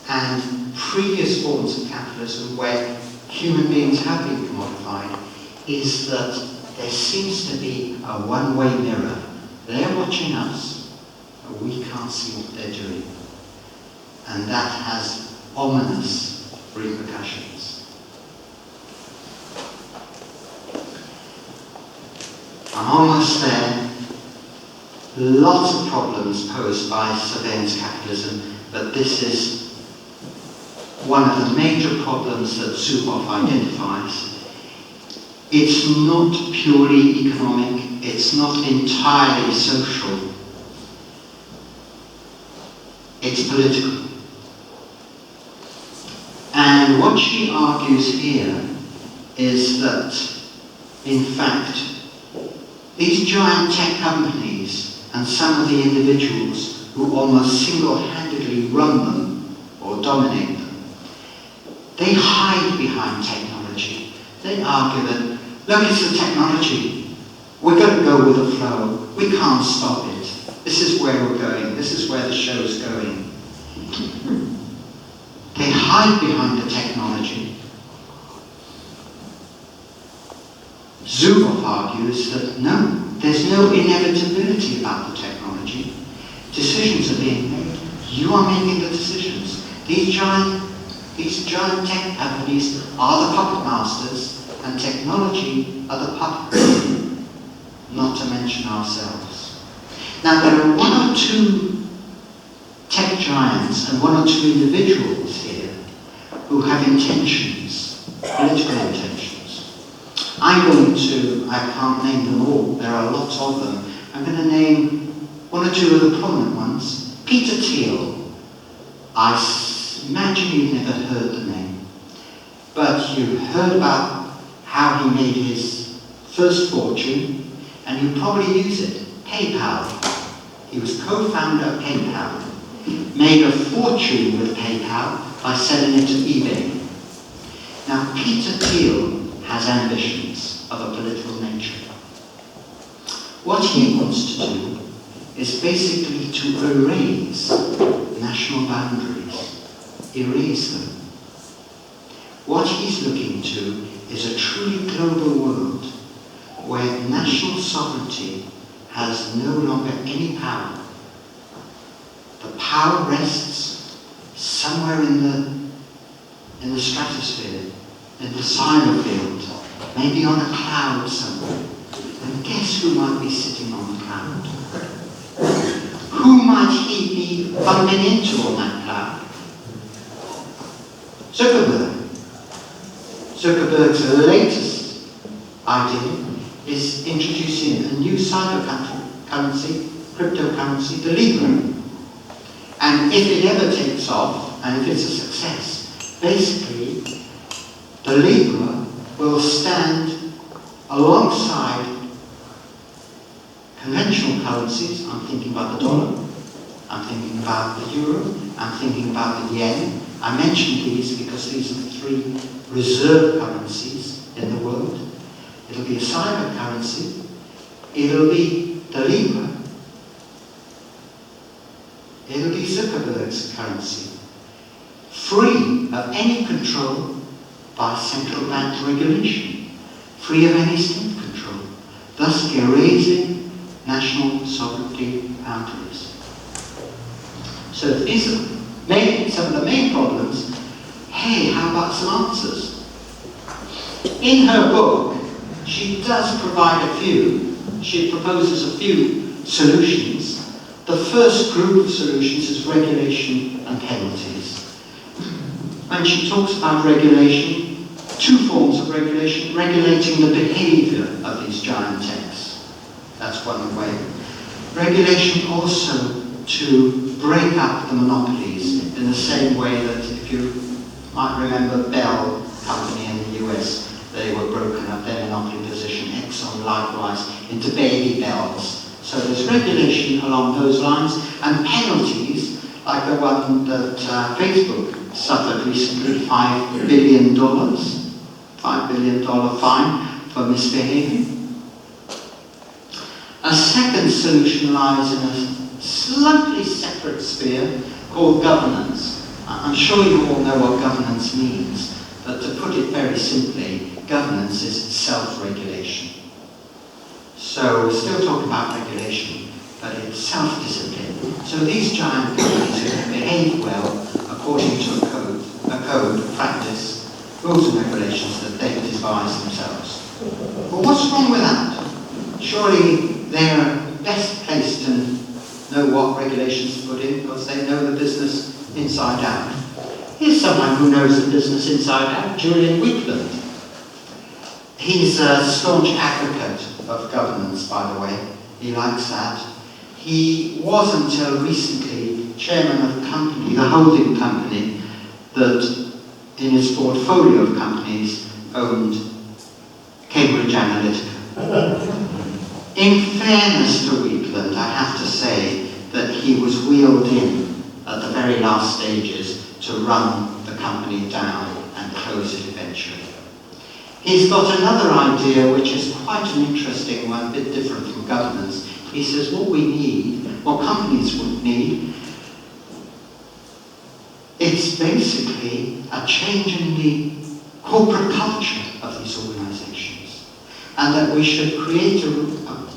and previous forms of capitalism where human beings have been commodified is that there seems to be a one-way mirror. They're watching us, but we can't see what they're doing. And that has ominous repercussions. I'm almost there. Lots of problems posed by surveillance capitalism, but this is one of the major problems that Zuboff identifies. It's not purely economic, it's not entirely social, it's political. And what she argues here is that, in fact, these giant tech companies and some of the individuals who almost single-handedly run them or dominate them, they hide behind technology. They argue that, look, it's the technology. We're going to go with the flow. We can't stop it. This is where we're going. This is where the show's going. They hide behind the technology. Zuboff argues that no, there's no inevitability about the technology. Decisions are being made. You are making the decisions. These giant tech companies are the puppet masters, and technology are the puppets, not to mention ourselves. Now, there are one or two tech giants and one or two individuals here who have intentions, political intentions. I'm going to, I can't name them all, there are lots of them. I'm going to name one or two of the prominent ones. Peter Thiel. I imagine you've never heard the name, but you've heard about how he made his first fortune, and you probably use it. PayPal. He was co-founder of PayPal. Made a fortune with PayPal by selling it to eBay. Now, Peter Thiel has ambitions of a political nature. What he wants to do is basically to erase national boundaries, erase them. What he's looking to is a truly global world where national sovereignty has no longer any power. The power rests somewhere in the stratosphere, in the silo field, maybe on a cloud somewhere. And guess who might be sitting on the cloud? Who might he be bumping into on that cloud? Zuckerberg. Zuckerberg's latest idea is introducing a new cybercurrency, cryptocurrency, the Libra. And if it ever takes off, and if it's a success, basically, the Libra will stand alongside conventional currencies. I'm thinking about the dollar, I'm thinking about the euro, I'm thinking about the yen. I mention these because these are the three reserve currencies in the world. It'll be a cyber currency, it'll be the Libra, it'll be Zuckerberg's currency, free of any control by central bank regulation, free of any state control, thus erasing national sovereignty boundaries. So these are some of the main problems. Hey, how about some answers? In her book, she does provide a few. She proposes a few solutions. The first group of solutions is regulation and penalties. When she talks about regulation, two forms of regulation: regulating the behaviour of these giant techs. That's one way. Regulation also to break up the monopolies in the same way that, if you might remember Bell Company in the US, they were broken up, their monopoly position books on likewise into baby bells. So there's regulation along those lines, and penalties, like the one that Facebook suffered recently, $5 billion fine for misbehaving. A second solution lies in a slightly separate sphere called governance. I'm sure you all know what governance means, but to put it very simply, governance is self-regulation. So we're still talking about regulation, but it's self-discipline. So these giant companies who can behave well according to a code of practice, rules and regulations that they devise themselves. But what's wrong with that? Surely they're best placed to know what regulations to put in because they know the business inside out. Here's someone who knows the business inside out, Julian Wheatland. He's a staunch advocate of governance, by the way. He likes that. He was until recently chairman of a company, the holding company, that in his portfolio of companies owned Cambridge Analytica. In fairness to Wheatland, I have to say that he was wheeled in at the very last stages to run the company down and close it eventually. He's got another idea which is quite an interesting one, a bit different from governance. He says what we need, what companies would need, it's basically a change in the corporate culture of these organizations, and that we should create a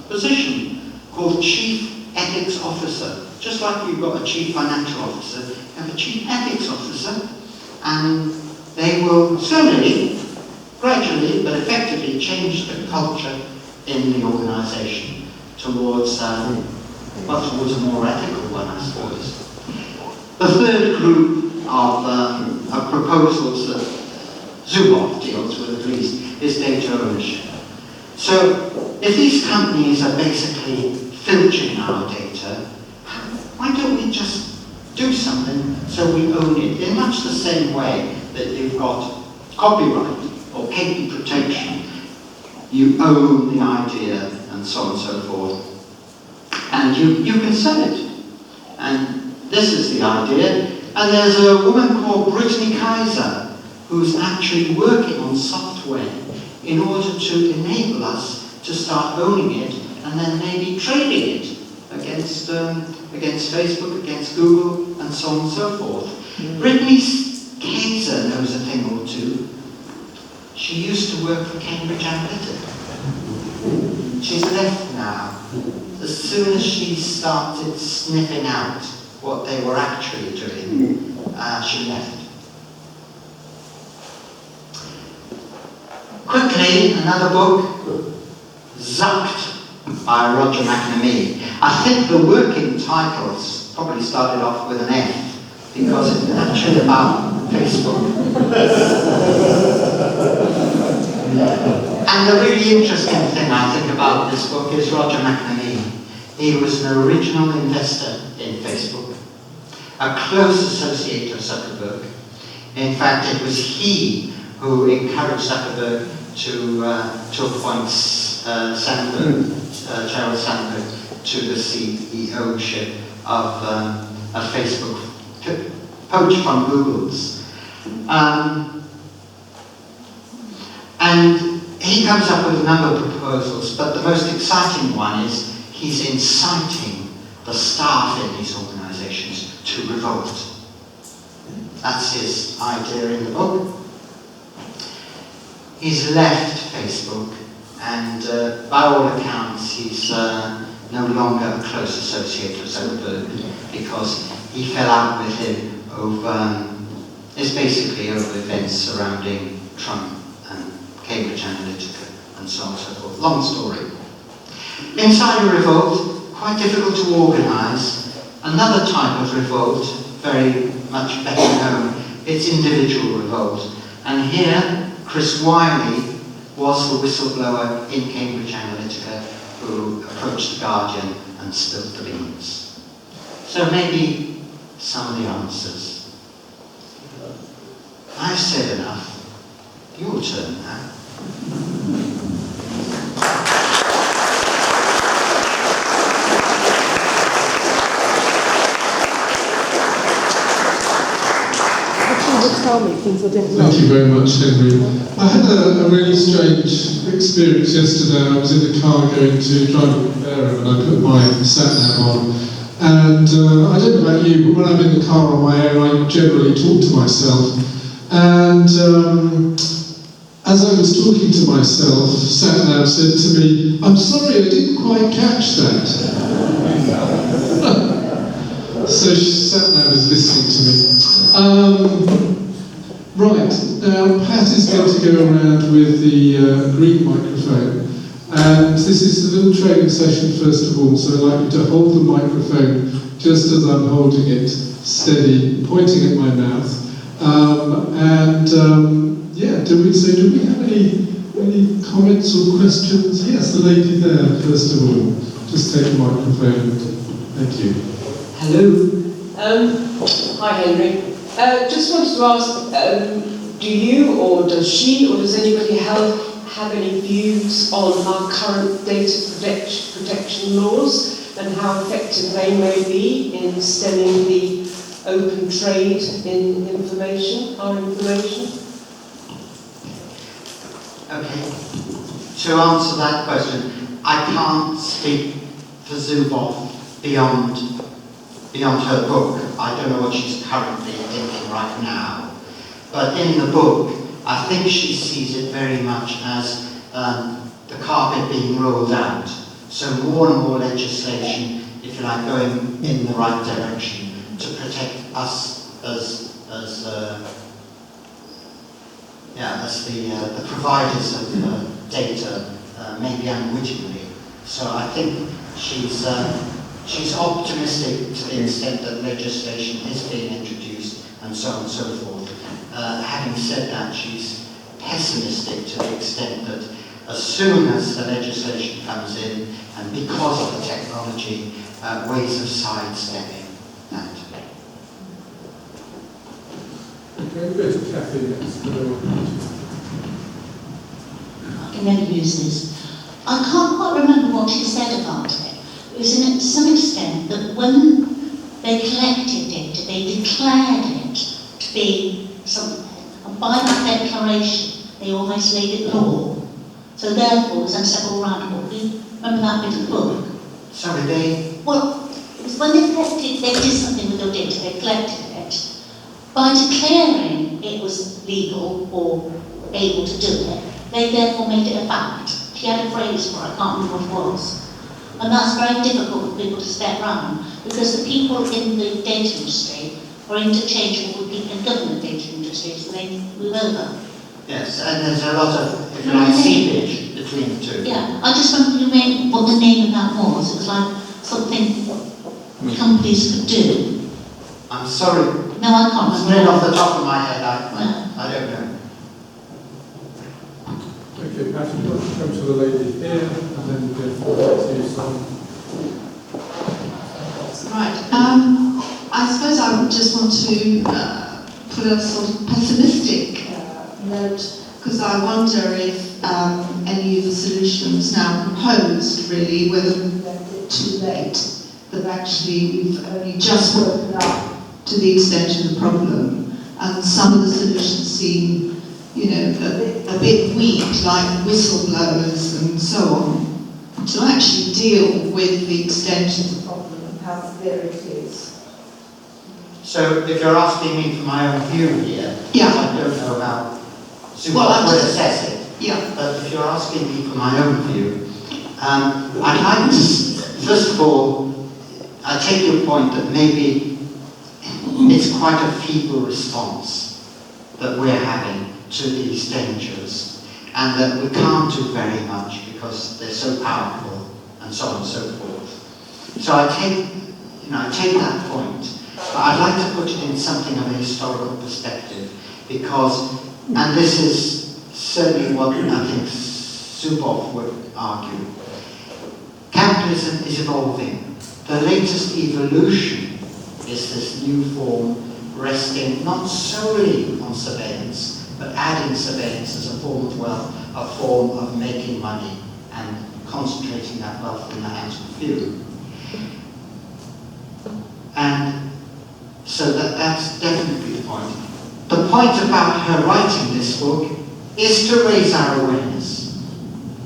position called Chief Ethics Officer. Just like you've got a Chief Financial Officer, you have a Chief Ethics Officer, and they will slowly, gradually, but effectively change the culture in the organisation towards, towards a more ethical one, I suppose. The third group of proposals that Zuboff deals with, at least, is data ownership. So, if these companies are basically filching our data, why don't we just do something so we own it? In much the same way that you've got copyright or patent protection, you own the idea and so on and so forth. And you can sell it. And this is the idea. And there's a woman called Brittany Kaiser who's actually working on software in order to enable us to start owning it and then maybe trading it against Facebook, against Google, and so on and so forth. Brittany Kaiser knows a thing or two. She used to work for Cambridge Analytica. She's left now. As soon as she started sniffing out what they were actually doing, she left. Quickly, another book, Zucked by Roger McNamee. I think the working titles probably started off with an F because it's actually about Facebook. And the really interesting thing I think about this book is Roger McNamee. He was an original investor in Facebook, a close associate of Zuckerberg. In fact, it was he who encouraged Zuckerberg to appoint Sheryl Sandberg to the CEO-ship of Facebook, poached from Google's. And he comes up with a number of proposals, but the most exciting one is he's inciting the staff in these organizations to revolt. That's his idea in the book. He's left Facebook, and by all accounts, he's no longer a close associate of Zuckerberg because he fell out with him over, it's basically over events surrounding Trump and Cambridge Analytica and so on and so forth. Long story. Insider revolt, quite difficult to organise. Another type of revolt, very much better known, it's individual revolt. And here, Chris Wiley was the whistleblower in Cambridge Analytica who approached the Guardian and spilled the beans. So maybe some of the answers. I've said enough. Your turn now. will tell me things I didn't know. Thank you very much, Henry. I had a really strange experience yesterday. I was in the car going to drive to Birmingham and I put my sat-nav on. And I don't know about you, but when I'm in the car on my own, I generally talk to myself. And as I was talking to myself, sat-nav said to me, "I'm sorry, I didn't quite catch that." So sat-nav is listening to me. Right, now Pat is going to go around with the green microphone. And this is a little training session first of all, so I'd like you to hold the microphone just as I'm holding it, steady, pointing at my mouth. Do we have any comments or questions? Yes, the lady there, first of all. Just take the microphone. Thank you. Hello. Hi, Henry. Just wanted to ask, do you, or does she, or does anybody have any views on our current data protection laws and how effective they may be in stemming the open trade in information, our information? Okay. To answer that question, I can't speak for Zuboff beyond her book. I don't know what she's currently thinking right now. But in the book, I think she sees it very much as the carpet being rolled out. So more and more legislation, if you like, going in the right direction to protect us as the providers of data, maybe unwittingly. So I think she's optimistic to the extent that legislation is being introduced and so on and so forth. Having said that, she's pessimistic to the extent that as soon as the legislation comes in, and because of the technology, ways of sidestepping that. Okay, go to Kathy next. I can never use this. I can't quite remember what she said about it. It was to some extent that when they collected data, they declared it to be something, and by that declaration, they almost made it law. So therefore, it was unseparable. Do you remember that bit of the book? Sorry, they... Well, it was when they collected, they did something with their data, they collected it. By declaring it was legal or able to do it, they therefore made it a fact. She had a phrase for it, I can't remember what it was. And that's very difficult for people to step around, because the people in the data industry are interchangeable with people in government data industry, so they move over. Yes, and there's a lot of, if you like, seepage between the two. Yeah, I just wondered what the name of that was. It was like something companies could do. I'm sorry. No, I can't remember. Straight off the top of my head, I don't know. Okay, Pat, you've got to come to the lady here, and then we'll go to you, Simon. Right. I suppose I would just want to put a sort of pessimistic note, because I wonder if any of the solutions now proposed, really, whether we've left it too late, that actually we've only just woken up to the extent of the problem, and some of the solutions seem, a bit weak, like whistleblowers and so on, to actually deal with the extent of the problem and how severe it is. So if you're asking me for my own view here, Yeah. I don't know about Well, would assess it. Yeah. But if you're asking me for my own view, I'd like to, first of all, I take your point that maybe it's quite a feeble response that we're having to these dangers, and that we can't do very much because they're so powerful, and so on and so forth. So I take that point, but I'd like to put it in something of a historical perspective, because, and this is certainly what I think Zuboff would argue, capitalism is evolving. The latest evolution is this new form resting not solely on surveillance, but adding surveillance as a form of wealth, a form of making money and concentrating that wealth in the hands of a few. And so that's definitely the point. The point about her writing this book is to raise our awareness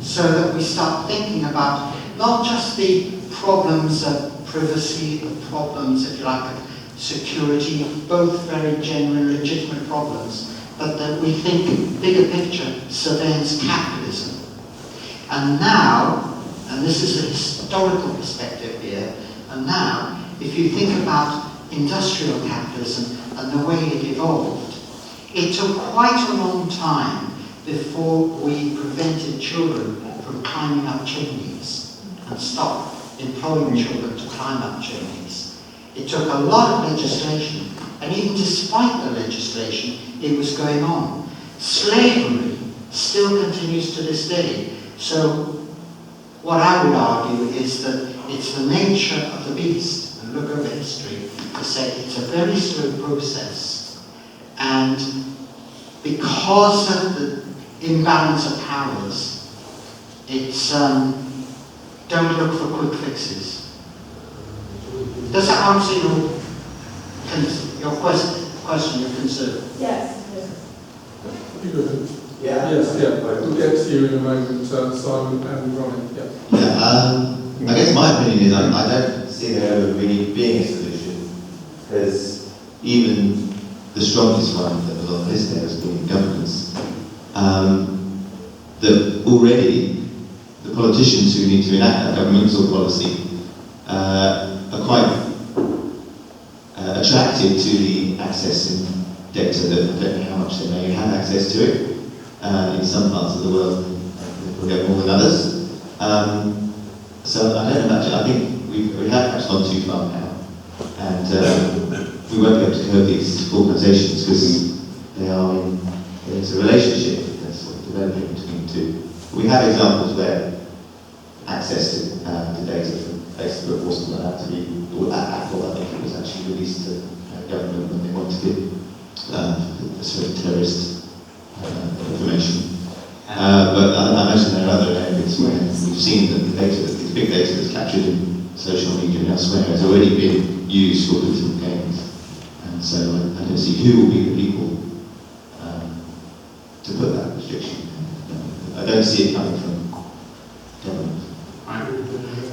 so that we start thinking about not just the problems of privacy, the problems, if you like, of security, both very genuine, legitimate problems, but that we think bigger picture, surveillance capitalism. And now, and this is a historical perspective here, and now, if you think about industrial capitalism and the way it evolved, it took quite a long time before we prevented children from climbing up chimneys and stopped employing children to climb up chimneys. It took a lot of legislation, and even despite the legislation, it was going on. Slavery still continues to this day. So what I would argue is that it's the nature of the beast, and look over history, to say it's a very slow process. And because of the imbalance of powers, it's don't look for quick fixes. Does that answer your question, your concern? Yes. You go ahead. Yeah. Yes, yeah. We'll get to you in a moment, Simon and Ronnie. Yeah. Yeah. I guess my opinion is I don't see there ever really being a solution, because even the strongest one that was on the list there has been governments. That already the politicians who need to enact that governmental policy are quite attracted to the access and data that I don't know how much they may have access to it. In some parts of the world, we'll get more than others. So I don't know much. I think we have perhaps gone too far now, and we won't be able to curb these organisations because they are in there's a relationship that's sort of developing between the two. We have examples where access to data from Facebook wasn't allowed to be, or Apple, I think it was actually released to government when they wanted it, sort of terrorist information. But I imagine there are other areas where we've seen that the data, the big data that's captured in social media and elsewhere has already been used for political gains. And so I don't see who will be the people to put that restriction. I don't see it coming from government.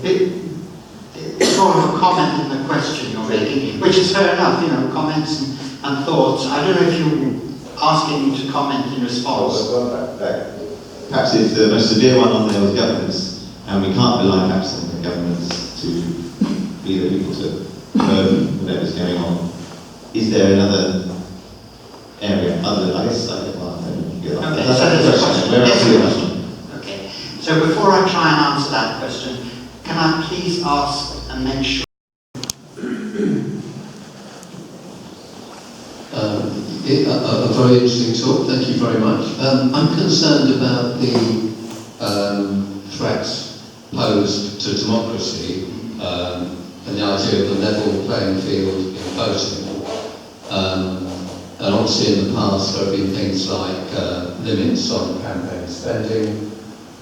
It's more of a comment than a question you're making, which is fair enough, comments and thoughts. I don't know if you're asking me to comment in response. Perhaps if the most severe one on there was governments, and we can't rely perhaps on the governments to be the people to curb whatever's going on. Is there another area other than I don't know. Okay, so there's a question. Okay, so before I try and answer that question, can I please ask and make sure a very interesting talk, thank you very much. I'm concerned about the threats posed to democracy and the idea of a level playing field in voting. And obviously in the past there have been things like limits on campaign spending,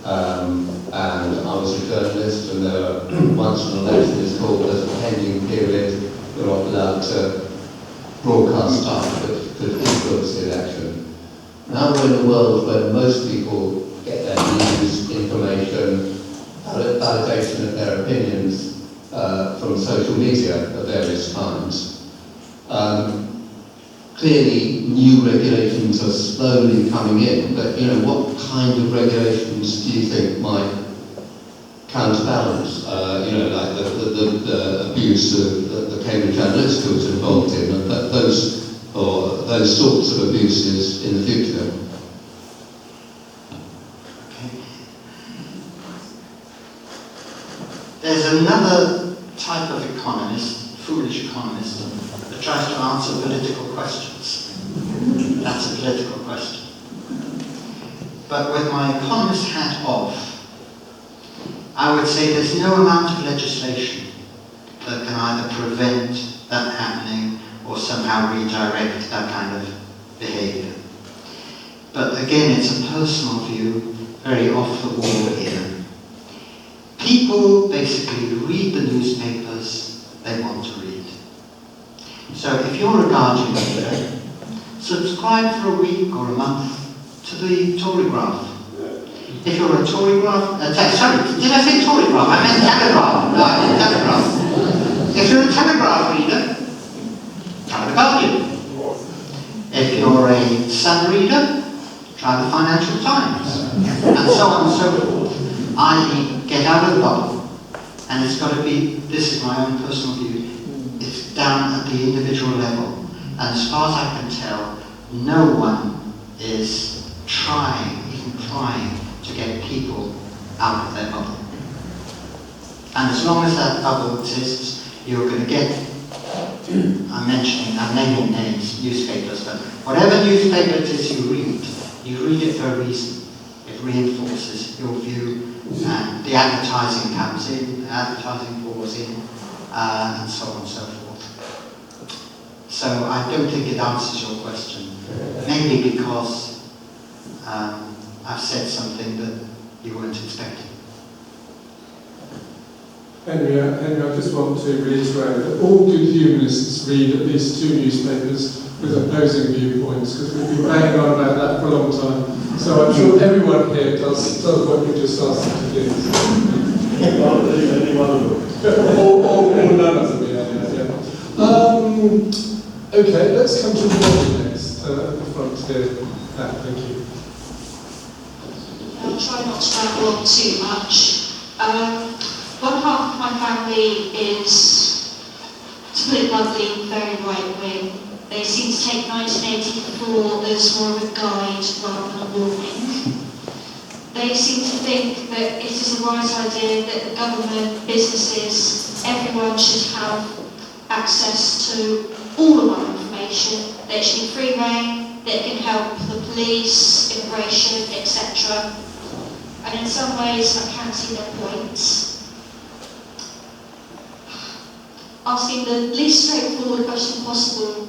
and I was a journalist, and there were, once an election is called, there's a pending period, you're not allowed to broadcast stuff that could influence the election. Now we're in a world where most people get their news, information, validation of their opinions from social media of various kinds. Clearly, new regulations are slowly coming in, but what kind of regulations do you think might counterbalance, like the abuse of the Cambridge Analytica was involved in, and those sorts of abuses in the future? Okay. There's another type of economist, foolish economist, that tries to answer political questions. That's a political question. But with my economist hat off, I would say there's no amount of legislation that can either prevent that happening or somehow redirect that kind of behaviour. But again, it's a personal view, very off the wall here. People basically read the newspapers they want to read. So if you're a Guardian reader, subscribe for a week or a month to the Tory graph. If you're a Tory graph, sorry, did I say Tory graph? I meant Telegraph. No, I meant Telegraph. If you're a Telegraph reader, try the Guardian. If you're a Sun reader, try the Financial Times, and so on and so forth. I.e., get out of the bubble, and it's got to be, this is my own personal view, it's down at the individual level. And as far as I can tell, no one is even trying to get people out of their bubble. And as long as that bubble exists, you're going to get, I'm naming names, newspapers, but whatever newspaper it is you read it for a reason. It reinforces your view, and the advertising comes in, the advertising pours in, and so on and so forth. So I don't think it answers your question. Maybe because I've said something that you weren't expecting. Henry, I just want to reiterate that all good humanists read at least 2 newspapers with opposing viewpoints, because we've been banging on about that for a long time. So I'm sure everyone here does what you just asked them to do. Any one of them. or none of them, yeah. Okay, let's come to the body next, at the front here. Thank you. I'll try not to ramble on too much. One half of my family is, to put it bluntly, very right-wing. They seem to take 1984 as more of a guide rather than a warning. They seem to think that it is a right idea that the government, businesses, everyone should have access to all of our information, that it should be free rein, that it can help the police, immigration, etc. And in some ways I can see their points. Asking the least straightforward question possible,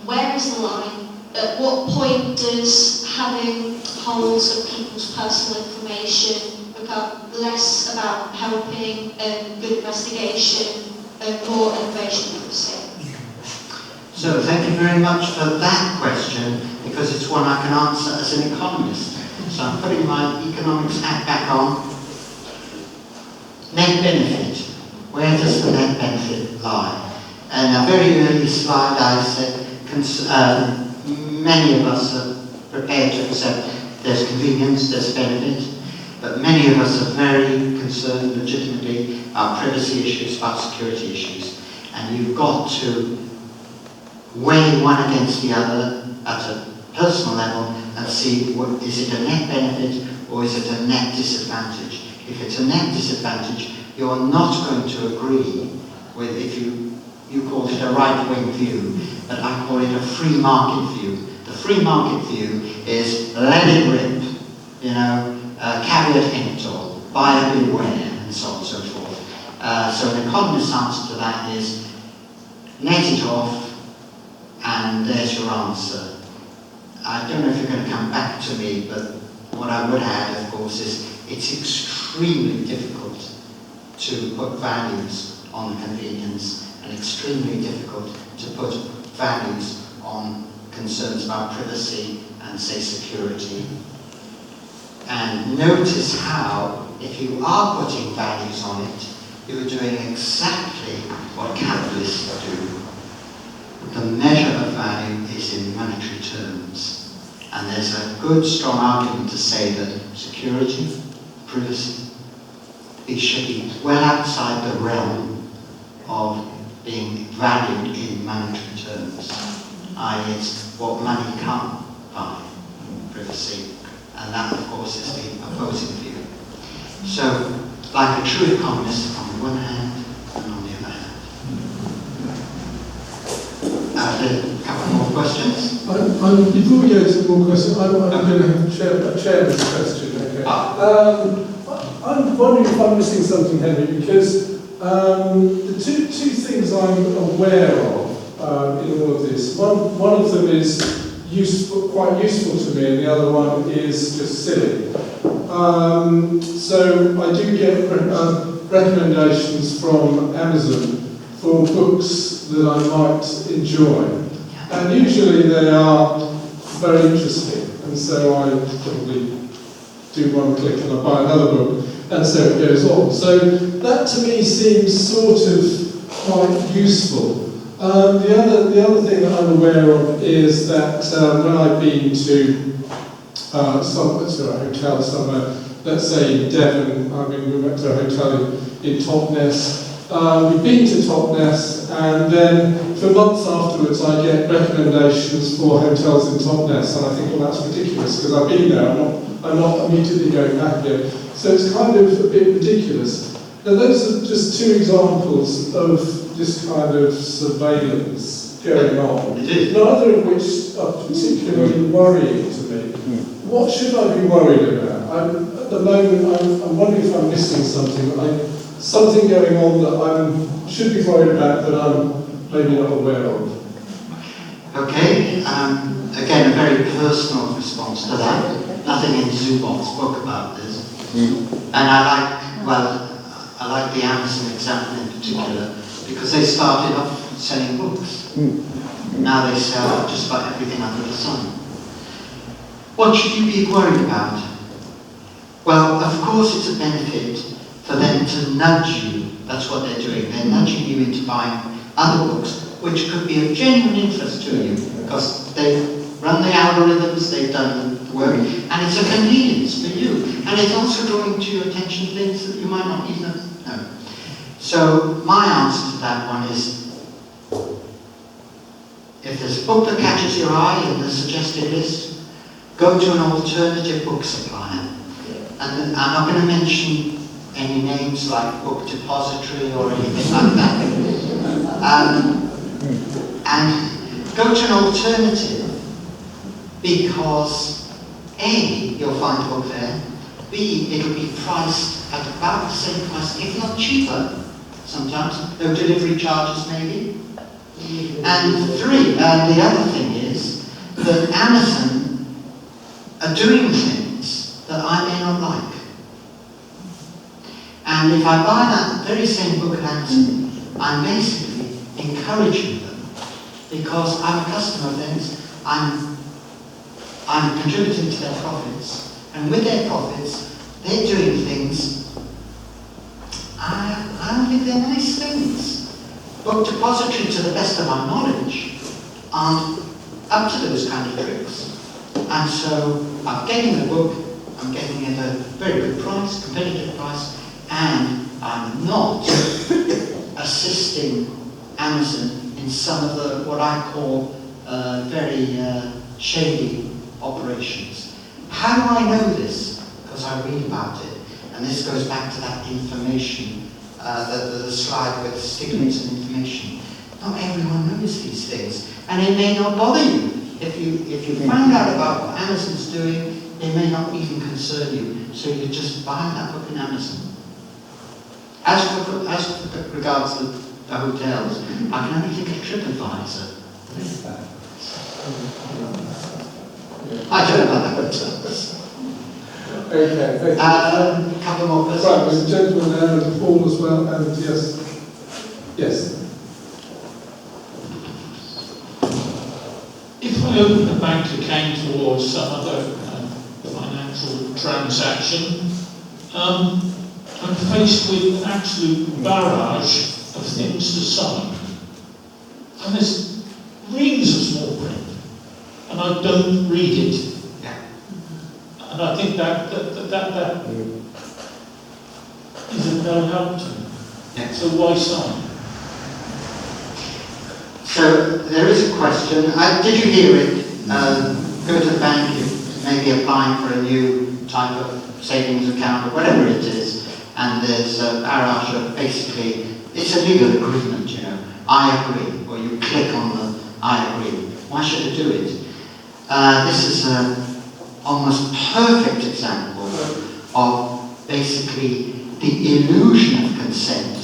where is the line? At what point does having holes of people's personal information become less about helping and good investigation and more innovation and privacy? So thank you very much for that question, because it's one I can answer as an economist. So I'm putting my economics hat back on. Net benefit. Where does the net benefit lie? In a very early slide I said many of us are prepared to accept there's convenience, there's benefit, but many of us are very concerned legitimately about privacy issues, about security issues, and you've got to weigh one against the other at a personal level and see, is it a net benefit or is it a net disadvantage? If it's a net disadvantage, you're not going to agree with, if you called it a right-wing view, but I call it a free market view. The free market view is let it rip, caveat emptor, buyer beware, and so on and so forth. So an economist's answer to that is net it off, and there's your answer. I don't know if you're going to come back to me, but what I would add, of course, is it's extremely difficult to put values on convenience and extremely difficult to put values on concerns about privacy and, say, security. And notice how, if you are putting values on it, you're doing exactly what capitalists do. The measure of value is in monetary terms. And there's a good, strong argument to say that security, privacy, it should be well outside the realm of being valued in monetary terms. I.e., it's what money can't buy, privacy. And that, of course, is the opposing view. So, like a true economist, on the one hand and on the other hand. A couple more questions? Before we go to more questions, I'm going to share this question, okay? I'm wondering if I'm missing something, Henry, because the two things I'm aware of in all of this, one of them is quite useful to me, and the other one is just silly. So I do get recommendations from Amazon for books that I might enjoy. And usually they are very interesting, and so I probably do one click and I buy another book, and so it goes on. So that to me seems sort of quite useful. The other thing that I'm aware of is that when I've been to a hotel somewhere, let's say in Devon, we went to a hotel in Totnes. We've been to Totnes, and then for months afterwards I get recommendations for hotels in Totnes, and I think, well, that's ridiculous, because I've been there, I'm not immediately going back again. So it's kind of a bit ridiculous. Now those are just two examples of this kind of surveillance going on, neither of which are particularly worrying to me. What should I be worried about? At the moment, I'm wondering if I'm missing something. Something going on that I should be worried about that I'm maybe not aware of. Okay, again, a very personal response to that. Nothing in Zubov's book about this. And I like the Amazon example in particular, because they started off selling books. Now they sell just about everything under the sun. What should you be worried about? Well, of course it's a benefit for them to nudge you. That's what they're doing. They're nudging you into buying other books, which could be of genuine interest to you, because they've run the algorithms, they've done the work, and it's a convenience for you. And it's also drawing to your attention things that you might not even know. So my answer to that one is, if there's a book that catches your eye in the suggested list, go to an alternative book supplier. And I'm not going to mention any names like Book Depository or anything like that. And go to an alternative, because A, you'll find a book there, B, it'll be priced at about the same price, if not cheaper, sometimes, no delivery charges maybe. And three, the other thing is that Amazon are doing things that I may not like. And if I buy that very same book at Amazon, I'm basically encouraging them, because I'm a customer of theirs, I'm contributing to their profits, and with their profits, they're doing things, I don't think they're nice things. Book Depository, to the best of my knowledge, aren't up to those kind of tricks. And so I'm getting the book, I'm getting it at a very good price, competitive price, and I'm not assisting Amazon in some of the, what I call, very shady operations. How do I know this? Because I read about it. And this goes back to that information, the slide with stigmas and information. Not everyone knows these things, and it may not bother you. If you find out about what Amazon's doing, it may not even concern you. So you just buy that book in Amazon. As regards the hotels, I can only think of TripAdvisor. I don't know about the hotels. Okay, thank you. A couple more questions. Right, there's a gentleman there and Paul as well, and yes. Yes. If I open a bank account or some other financial transaction, I'm faced with an absolute barrage of things to sign. And there's reams of small print, and I don't read it. And I think that is of no help to me. Yeah. So why sign? So there is a question. Did you hear it? Go to the bank, you may be applying for a new type of savings account or whatever it is, and there's a barrage of basically, it's a legal agreement, you know. I agree, or you click on the I agree. Why should I do it? This is an almost perfect example of basically the illusion of consent,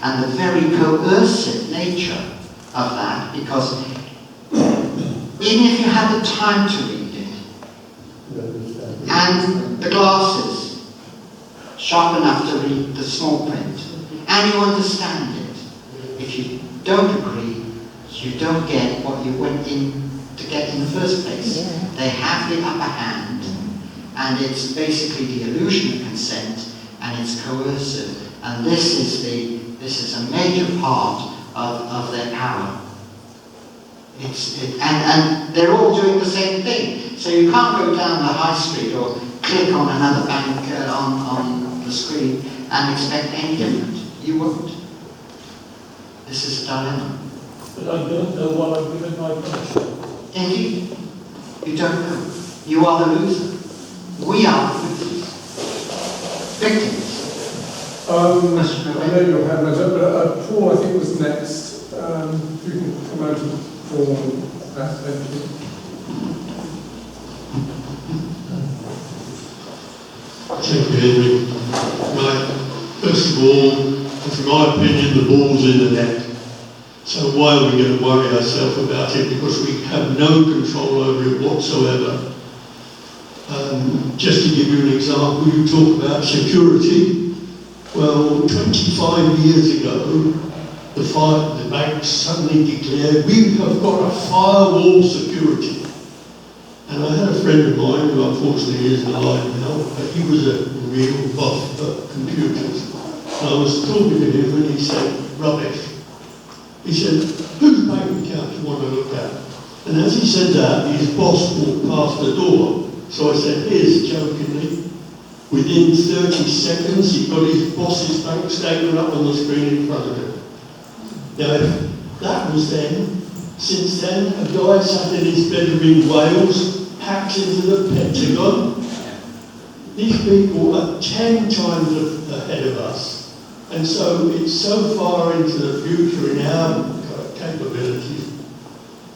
and the very coercive nature of that, because even if you had the time to read it, and the glasses, sharp enough to read the small print, and you understand it, if you don't agree, you don't get what you went in to get in the first place. They have the upper hand, and it's basically the illusion of consent, and it's coercive. And this is a major part of their power. And they're all doing the same thing. So you can't go down the high street or click on another bank on the screen and expect any different. You won't. This is a dilemma. But I don't know what I'm given my punishment. Indeed, you don't know. You are the loser. We are the losers. Victims. I know your hand went up, but Paul, I think, was next. If you can come out and Paul on that, thank you. Thank you, Henry. Right. First of all, from my opinion, the ball's in the net. So why are we going to worry ourselves about it? Because we have no control over it whatsoever. Just to give you an example, you talk about security. Well, 25 years ago, the banks suddenly declared, we have got a firewall security. And I had a friend of mine, who unfortunately isn't alive now, but he was a real buff at computers. And I was talking to him and he said, rubbish. He said, whose bank account do you want to look at? And as he said that, his boss walked past the door. So I said, here's jokingly. Within 30 seconds, he got his boss's bank statement up on the screen in front of him. Now, if that was then, since then, a guy sat in his bedroom in Wales, hacked into the Pentagon. These people are 10 times ahead of us. And so it's so far into the future in our capabilities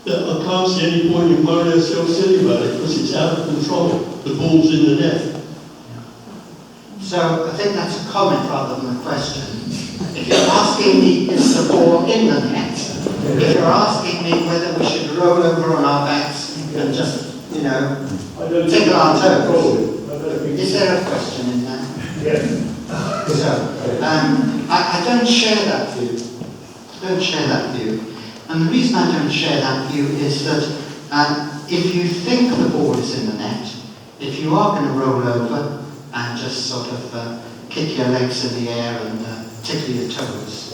that I can't see any point in worrying ourselves silly about it, because it's out of control. The ball's in the net. So I think that's a comment rather than a question. If you're asking me, is the ball in the net? If you're asking me whether we should roll over on our backs and just, tickle our toes, is there a question in that? Yes. So, I don't share that view. And the reason I don't share that view is that if you think the ball is in the net, if you are going to roll over and just sort of kick your legs in the air and tickle your toes,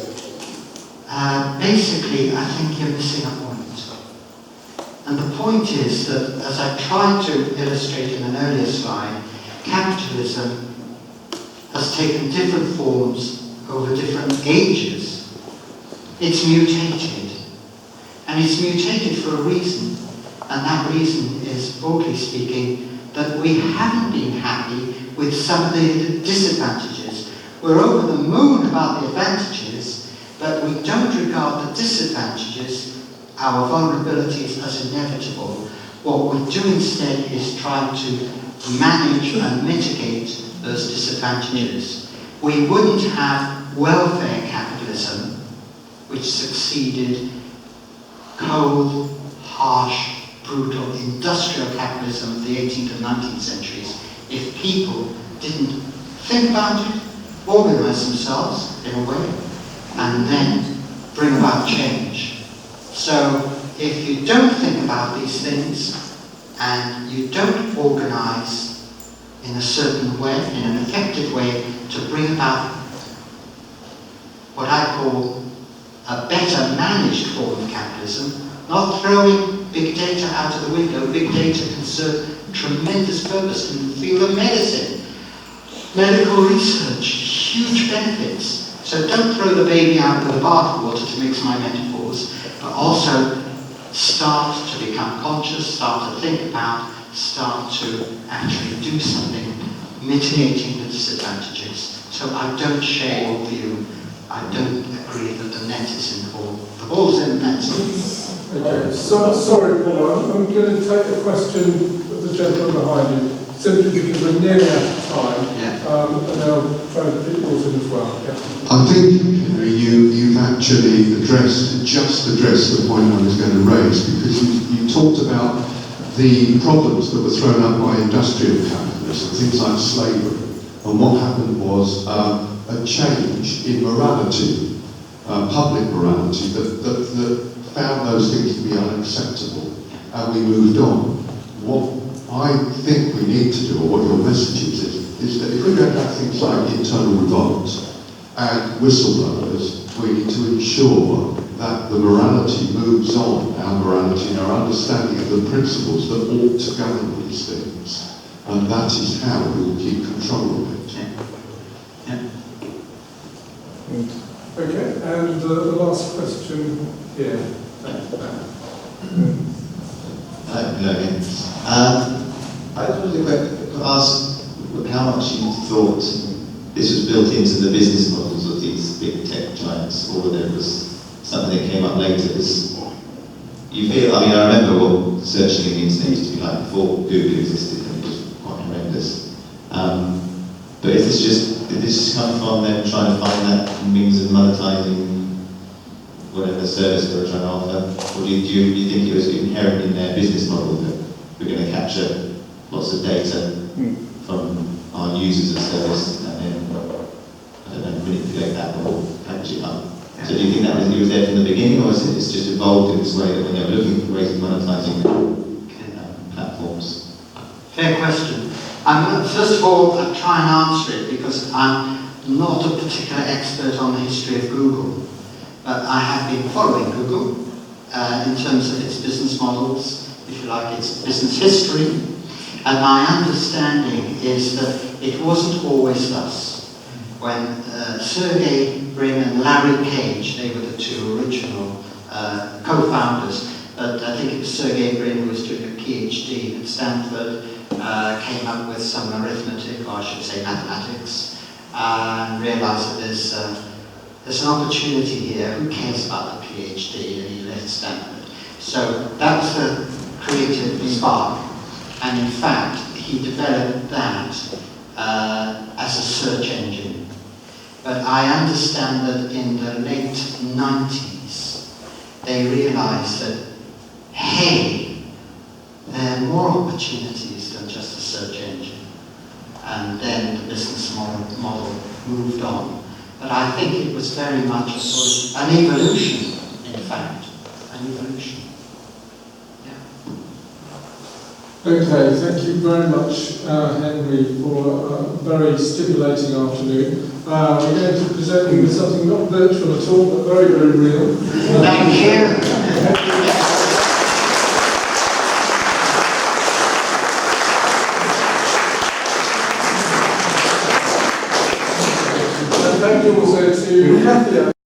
basically I think you're missing a point. And the point is that, as I tried to illustrate in an earlier slide, capitalism has taken different forms over different ages. It's mutated. And it's mutated for a reason. And that reason is, broadly speaking, that we haven't been happy with some of the disadvantages. We're over the moon about the advantages, but we don't regard the disadvantages, our vulnerabilities, as inevitable. What we do instead is try to manage and mitigate those disadvantages. We wouldn't have welfare capitalism, which succeeded cold, harsh, brutal industrial capitalism of the 18th and 19th centuries, if people didn't think about it, organize themselves in a way, and then bring about change. So if you don't think about these things, and you don't organize in a certain way, in an effective way, to bring about what I call a better managed form of capitalism, not throwing big data out of the window. Big data can serve tremendous purpose in the field of medicine. Medical research, huge benefits. So don't throw the baby out with the bathwater, to mix my metaphors, but also start to become conscious, start to think about, start to actually do something, mitigating the disadvantages. So I don't share your view. I don't agree that the net is in the ball. The ball's in the net. Okay, so, sorry, Paul, I'm going to take a question of the gentleman behind you, simply because we're nearly out of time, and I'll try to fit yours in as well. Yeah. I think, Henry, you've actually just addressed the point I was going to raise, because you talked about the problems that were thrown up by industrial capitalism, things like slavery, and what happened was a change in morality, public morality, that found those things to be unacceptable, and we moved on. What I think we need to do, or what your message is that if we're going to have things like internal revolt and whistleblowers, we need to ensure that the morality moves on, our morality and our understanding of the principles that ought to govern these things. And that is how we will keep control of it. Okay, and the last question here. Hello again. I just wanted to ask how much you thought this was built into the business models of these big tech giants, or whether it was something that came up later. Because you feel, I mean, I remember what searching in the internet used to be like before Google existed, and it was quite horrendous. But did this just come from them trying to find that means of monetizing whatever service they were trying to offer? Or do you think it was inherent in their business model that we're going to capture lots of data from our users of service and then, I don't know, manipulate that or package it up? So do you think that was there from the beginning, or is it just evolved in this way that when they were looking for ways of monetizing platforms? Fair question. First of all, I'll try and answer it because I'm not a particular expert on the history of Google, but I have been following Google in terms of its business models, if you like, its business history, and my understanding is that it wasn't always thus. When Sergey Brin and Larry Page, they were the two original co-founders, but I think it was Sergey Brin who was doing a PhD at Stanford, came up with some arithmetic, or I should say mathematics, and realised that there's an opportunity here. Who cares about the PhD? And he left Stanford. So that was the creative spark, and in fact he developed that as a search engine. But I understand that in the late 90s they realised that, hey, there are more opportunities than just a search engine. And then the business model moved on. But I think it was very much a sort of an evolution, in fact. An evolution. Yeah. Okay, thank you very much, Henry, for a very stimulating afternoon. We're going to present you with something not virtual at all, but very, very real. Thank you. Thank you also to Kathy.